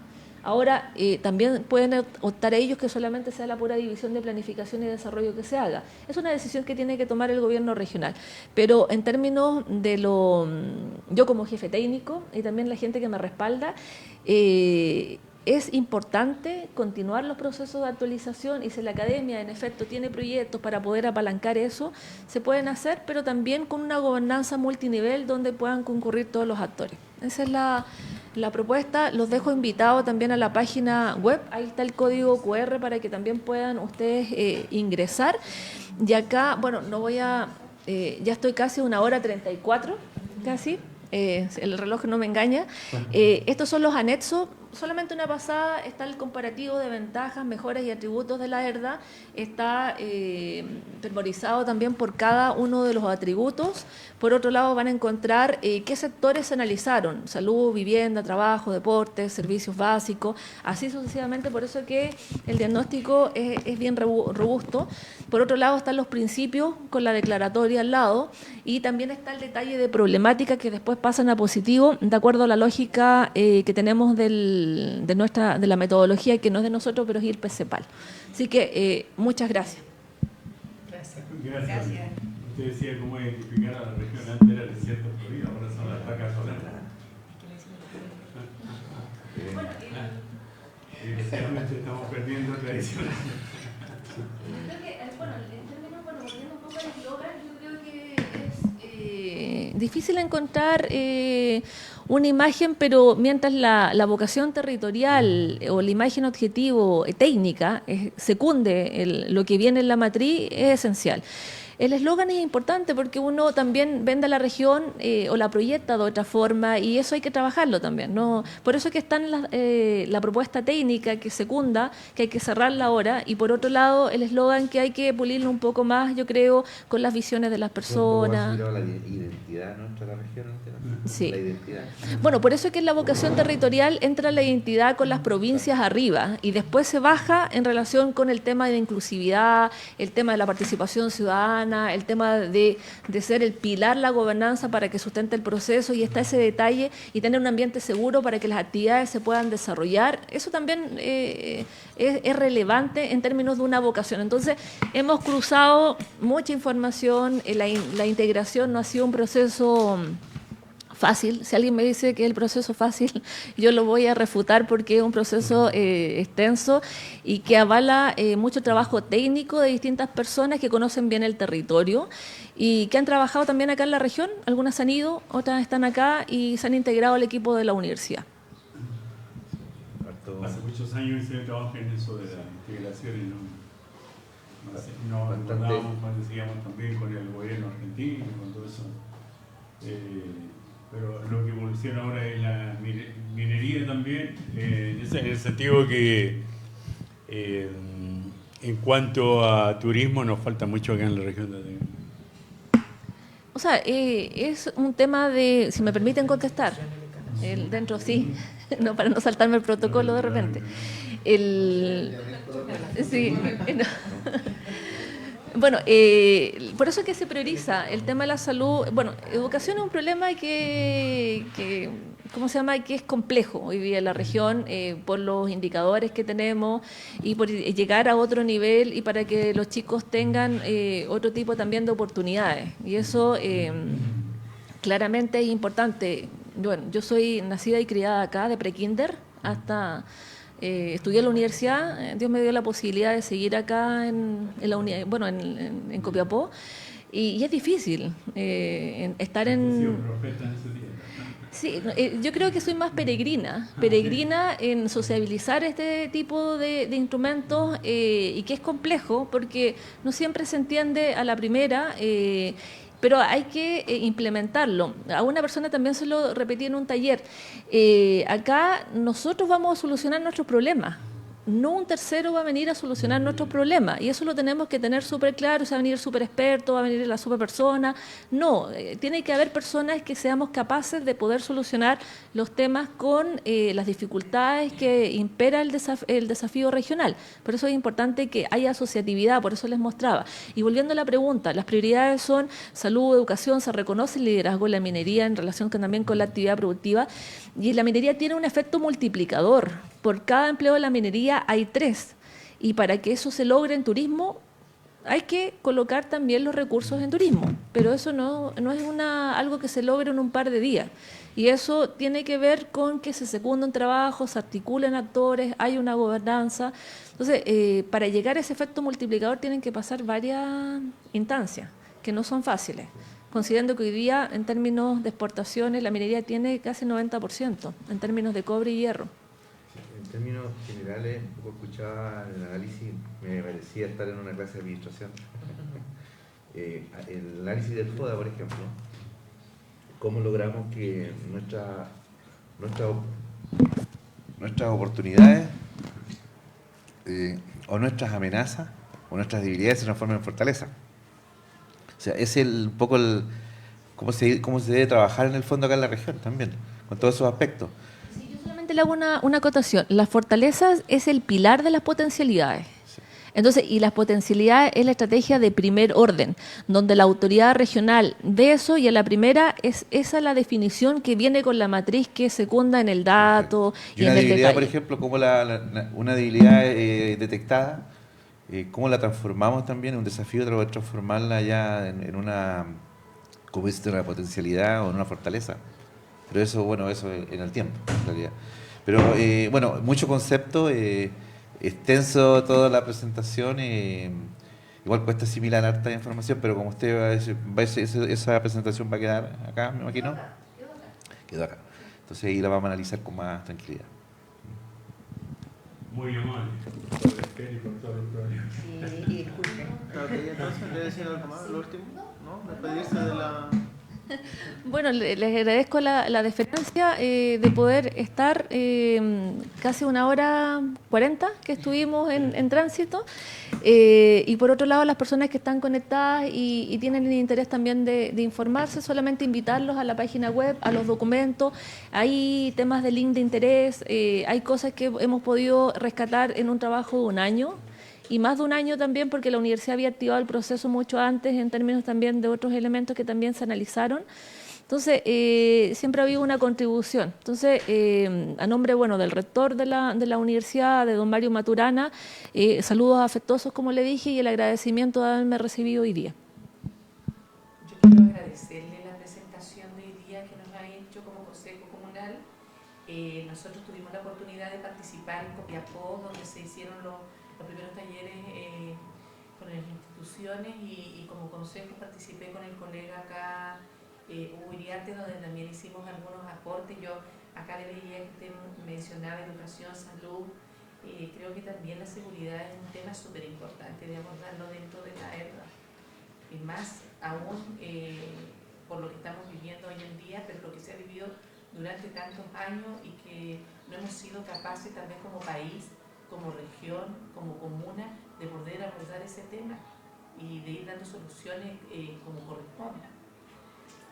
Ahora, también pueden optar ellos que solamente sea la pura División de Planificación y Desarrollo que se haga. Es una decisión que tiene que tomar el gobierno regional. Pero en términos de yo como jefe técnico y también la gente que me respalda, es importante continuar los procesos de actualización y si la academia en efecto tiene proyectos para poder apalancar eso, se pueden hacer, pero también con una gobernanza multinivel donde puedan concurrir todos los actores. Esa es la propuesta. Los dejo invitados también a la página web, ahí está el código QR para que también puedan ustedes ingresar. Y acá, bueno, ya estoy casi 1:34, casi. El reloj no me engaña. Estos son los anexos. Solamente una pasada está el comparativo de ventajas, mejoras y atributos de la ERDA. Está memorizado también por cada uno de los atributos. Por otro lado, van a encontrar qué sectores se analizaron: salud, vivienda, trabajo, deportes, servicios básicos, así sucesivamente. Por eso que el diagnóstico es bien robusto. Por otro lado, están los principios con la declaratoria al lado y también está el detalle de problemática que después pasan a positivo de acuerdo a la lógica que tenemos de la metodología, que no es de nosotros, pero es IRPE CEPAL. Así que muchas gracias. Gracias. Usted decía cómo identificar a la región antes era el desierto florido, ahora son las vacas solares. Desgraciadamente estamos perdiendo tradiciones. Volviendo un poco al eslogan, yo creo que es difícil encontrar una imagen, pero mientras la vocación territorial o la imagen objetivo técnica secunde lo que viene en la matriz, es esencial. El eslogan es importante porque uno también vende a la región o la proyecta de otra forma y eso hay que trabajarlo también, ¿no? Por eso es que está en la propuesta técnica que secunda, que hay que cerrarla ahora, y por otro lado el eslogan que hay que pulirlo un poco más, yo creo, con las visiones de las personas. La identidad nuestra de la región. Sí. La identidad. Bueno, por eso es que en la vocación territorial entra la identidad con las provincias arriba y después se baja en relación con el tema de inclusividad, el tema de la participación ciudadana, el tema de ser el pilar, la gobernanza para que sustente el proceso, y está ese detalle y tener un ambiente seguro para que las actividades se puedan desarrollar. Eso también es relevante en términos de una vocación. Entonces, hemos cruzado mucha información, la integración no ha sido un proceso fácil. Si alguien me dice que es el proceso fácil, yo lo voy a refutar porque es un proceso extenso y que avala mucho trabajo técnico de distintas personas que conocen bien el territorio y que han trabajado también acá en la región. Algunas han ido, otras están acá y se han integrado al equipo de la universidad. Hace muchos años hice trabajo en eso de la integración y no abordábamos cuando seguíamos también con el gobierno argentino, con todo eso. Pero lo que evoluciona ahora es la minería también, en el sentido que en cuanto a turismo nos falta mucho acá en la región de Atacama. O sea, es un tema de, si me permiten contestar, dentro sí, no, para no saltarme el protocolo de repente. Sí, no. Bueno, por eso es que se prioriza el tema de la salud. Bueno, educación es un problema que ¿cómo se llama? Que es complejo hoy día en la región por los indicadores que tenemos y por llegar a otro nivel y para que los chicos tengan otro tipo también de oportunidades. Y eso claramente es importante. Bueno, yo soy nacida y criada acá, de prekinder hasta... estudié en la universidad, Dios me dio la posibilidad de seguir acá en Copiapó y es difícil estar en... Sí, yo creo que soy más peregrina en sociabilizar este tipo de instrumentos y que es complejo porque no siempre se entiende a la primera. Pero hay que implementarlo. A una persona también se lo repetí en un taller. Acá nosotros vamos a solucionar nuestros problemas. No un tercero va a venir a solucionar nuestros problemas. Y eso lo tenemos que tener súper claro. Se va a venir el súper experto, va a venir la súper persona. No, tiene que haber personas que seamos capaces de poder solucionar los temas con las dificultades que impera el desafío regional. Por eso es importante que haya asociatividad, por eso les mostraba. Y volviendo a la pregunta, las prioridades son salud, educación, se reconoce el liderazgo en la minería en relación también con la actividad productiva. Y la minería tiene un efecto multiplicador. Por cada empleo de la minería hay 3. Y para que eso se logre en turismo, hay que colocar también los recursos en turismo. Pero eso no es algo que se logre en un par de días. Y eso tiene que ver con que se secunda un trabajo, se articulen actores, hay una gobernanza. Entonces, para llegar a ese efecto multiplicador tienen que pasar varias instancias, que no son fáciles. Considerando que hoy día, en términos de exportaciones, la minería tiene casi 90%, en términos de cobre y hierro. En términos generales, un poco escuchaba el análisis, me parecía estar en una clase de administración. El análisis del FODA, por ejemplo, cómo logramos que nuestras oportunidades o nuestras amenazas o nuestras debilidades se transformen en fortaleza. O sea, es un poco cómo se debe trabajar en el fondo acá en la región también, con todos esos aspectos. Sí, yo solamente le hago una acotación. Las fortalezas es el pilar de las potencialidades. Sí. Entonces, y las potencialidades es la estrategia de primer orden, donde la autoridad regional ve eso y a la primera es esa la definición que viene con la matriz que secunda en el dato y en el detalle. Por ejemplo, como una debilidad detectada, cómo la transformamos también, un desafío transformarla ya en una, como dice, una potencialidad o en una fortaleza. Pero eso, bueno, eso en el tiempo, en realidad. Pero, bueno, mucho concepto, extenso toda la presentación, igual cuesta asimilar harta información, pero como usted va a decir, esa presentación va a quedar acá, me imagino. Quedó acá. Entonces ahí la vamos a analizar con más tranquilidad. Muy amable. Sí, disculpen. Entonces, ¿le decir algo más? ¿Lo último? ¿No? ¿Despedirse de la...? Bueno, les agradezco la deferencia de poder estar casi 1h40 que estuvimos en tránsito y por otro lado las personas que están conectadas y tienen el interés también de informarse, solamente invitarlos a la página web, a los documentos, hay temas de link de interés, hay cosas que hemos podido rescatar en un trabajo de 1 año. Y más de 1 año también porque la universidad había activado el proceso mucho antes en términos también de otros elementos que también se analizaron. Entonces, siempre ha habido una contribución. Entonces, a nombre del rector de la universidad, de don Mario Maturana, saludos afectuosos, como le dije, y el agradecimiento de haberme recibido hoy día. Yo quiero agradecerle la presentación de hoy día que nos ha hecho nosotros tuvimos la oportunidad de participar en Copiapó, donde se hicieron los primeros talleres con las instituciones y como consejo participé con el colega acá, Hugo Iriarte, donde también hicimos algunos aportes. Yo acá le veía que usted mencionaba educación, salud. Creo que también la seguridad es un tema súper importante de abordarlo dentro de la ERDA. Y más aún por lo que estamos viviendo hoy en día, pero lo que se ha vivido durante tantos años y que no hemos sido capaces también como país, como región, como comuna, de poder abordar ese tema y de ir dando soluciones como corresponde.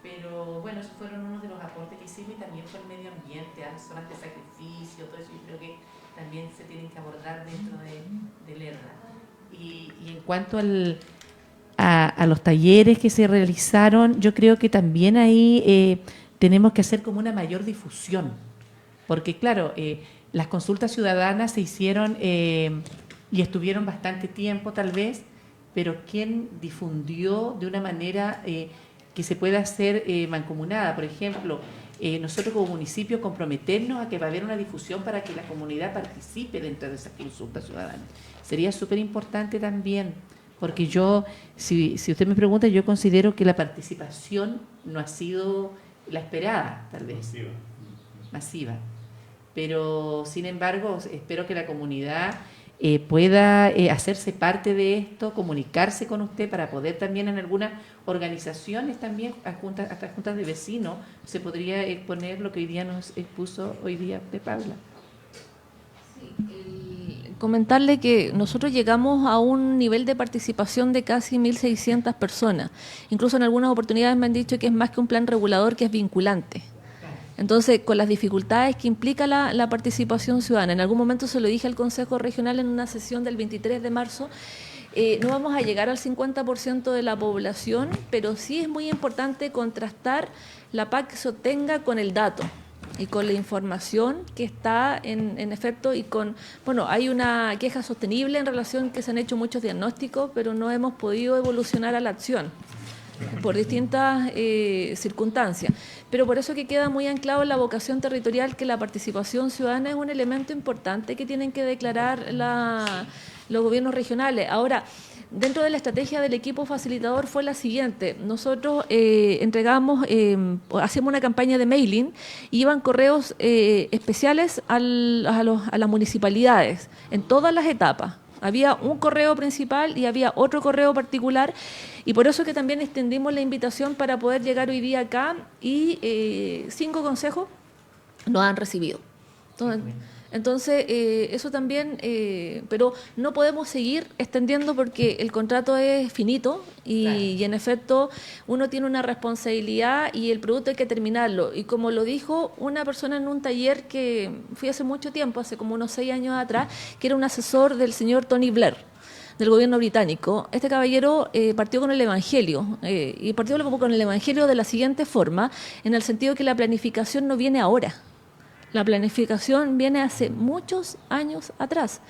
Pero bueno, esos fueron unos de los aportes que hicimos y también fue el medio ambiente, las zonas de sacrificio, todo eso yo creo que también se tienen que abordar dentro del ERDA. Y en cuanto a los talleres que se realizaron, yo creo que también ahí tenemos que hacer como una mayor difusión, porque claro, las consultas ciudadanas se hicieron y estuvieron bastante tiempo tal vez, pero ¿quién difundió de una manera que se pueda hacer mancomunada? Por ejemplo, nosotros como municipio comprometernos a que va a haber una difusión para que la comunidad participe dentro de esas consultas ciudadanas. Sería súper importante también, porque yo, si usted me pregunta, yo considero que la participación no ha sido la esperada, tal vez. Masiva. Pero, sin embargo, espero que la comunidad pueda hacerse parte de esto, comunicarse con usted para poder también en algunas organizaciones también, hasta juntas de vecinos, se podría exponer lo que hoy día nos expuso hoy día de Paula. Comentarle que nosotros llegamos a un nivel de participación de casi 1.600 personas. Incluso en algunas oportunidades me han dicho que es más que un plan regulador, que es vinculante. Entonces, con las dificultades que implica la participación ciudadana, en algún momento se lo dije al Consejo Regional en una sesión del 23 de marzo, no vamos a llegar al 50% de la población, pero sí es muy importante contrastar la paz que se obtenga con el dato y con la información que está en efecto y con, bueno, hay una queja sostenible en relación que se han hecho muchos diagnósticos, pero no hemos podido evolucionar a la acción por distintas circunstancias. Pero por eso que queda muy anclado en la vocación territorial que la participación ciudadana es un elemento importante que tienen que declarar los gobiernos regionales. Ahora, dentro de la estrategia del equipo facilitador fue la siguiente. Nosotros entregamos, hacíamos una campaña de mailing y iban correos especiales a las municipalidades en todas las etapas. Había un correo principal y había otro correo particular y por eso que también extendimos la invitación para poder llegar hoy día acá y 5 consejos nos han recibido. Entonces, eso también, pero no podemos seguir extendiendo porque el contrato es finito y en efecto uno tiene una responsabilidad y el producto hay que terminarlo. Y como lo dijo una persona en un taller que fui hace mucho tiempo, hace como unos 6 años atrás, que era un asesor del señor Tony Blair, del gobierno británico. Este caballero partió con el Evangelio y partió con el Evangelio de la siguiente forma, en el sentido que la planificación no viene ahora. La planificación viene hace muchos años atrás.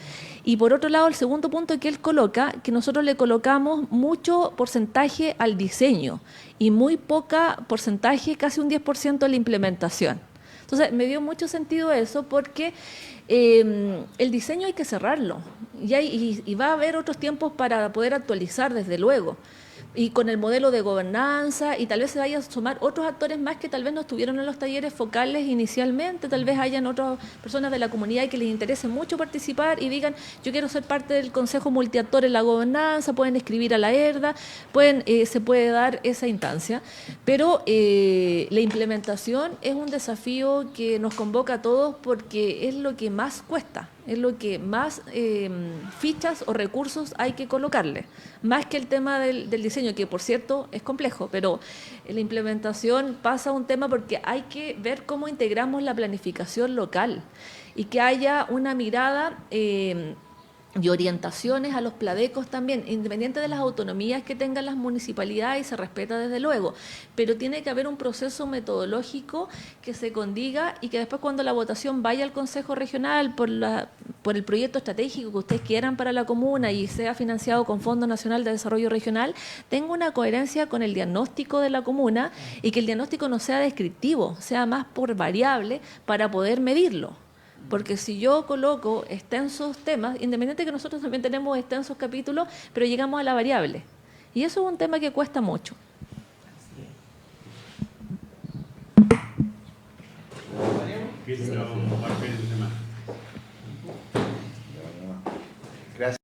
Y por otro lado, el segundo punto que él coloca, que nosotros le colocamos mucho porcentaje al diseño y muy poca porcentaje, casi un 10% a la implementación. Entonces, me dio mucho sentido eso porque el diseño hay que cerrarlo y va a haber otros tiempos para poder actualizar, desde luego. Y con el modelo de gobernanza, y tal vez se vayan a sumar otros actores más que tal vez no estuvieron en los talleres focales inicialmente, tal vez hayan otras personas de la comunidad que les interese mucho participar y digan, yo quiero ser parte del Consejo Multiactor en la gobernanza, pueden escribir a la ERDA, se puede dar esa instancia, pero la implementación es un desafío que nos convoca a todos porque es lo que más cuesta. Es lo que más fichas o recursos hay que colocarle, más que el tema del diseño, que por cierto es complejo, pero la implementación pasa a un tema porque hay que ver cómo integramos la planificación local y que haya una mirada y orientaciones a los pladecos también, independiente de las autonomías que tengan las municipalidades, y se respeta desde luego, pero tiene que haber un proceso metodológico que se condiga y que después cuando la votación vaya al Consejo Regional por por el proyecto estratégico que ustedes quieran para la comuna y sea financiado con Fondo Nacional de Desarrollo Regional, tenga una coherencia con el diagnóstico de la comuna y que el diagnóstico no sea descriptivo, sea más por variable para poder medirlo. Porque si yo coloco extensos temas, independiente que nosotros también tenemos extensos capítulos, pero llegamos a la variable. Y eso es un tema que cuesta mucho. Gracias.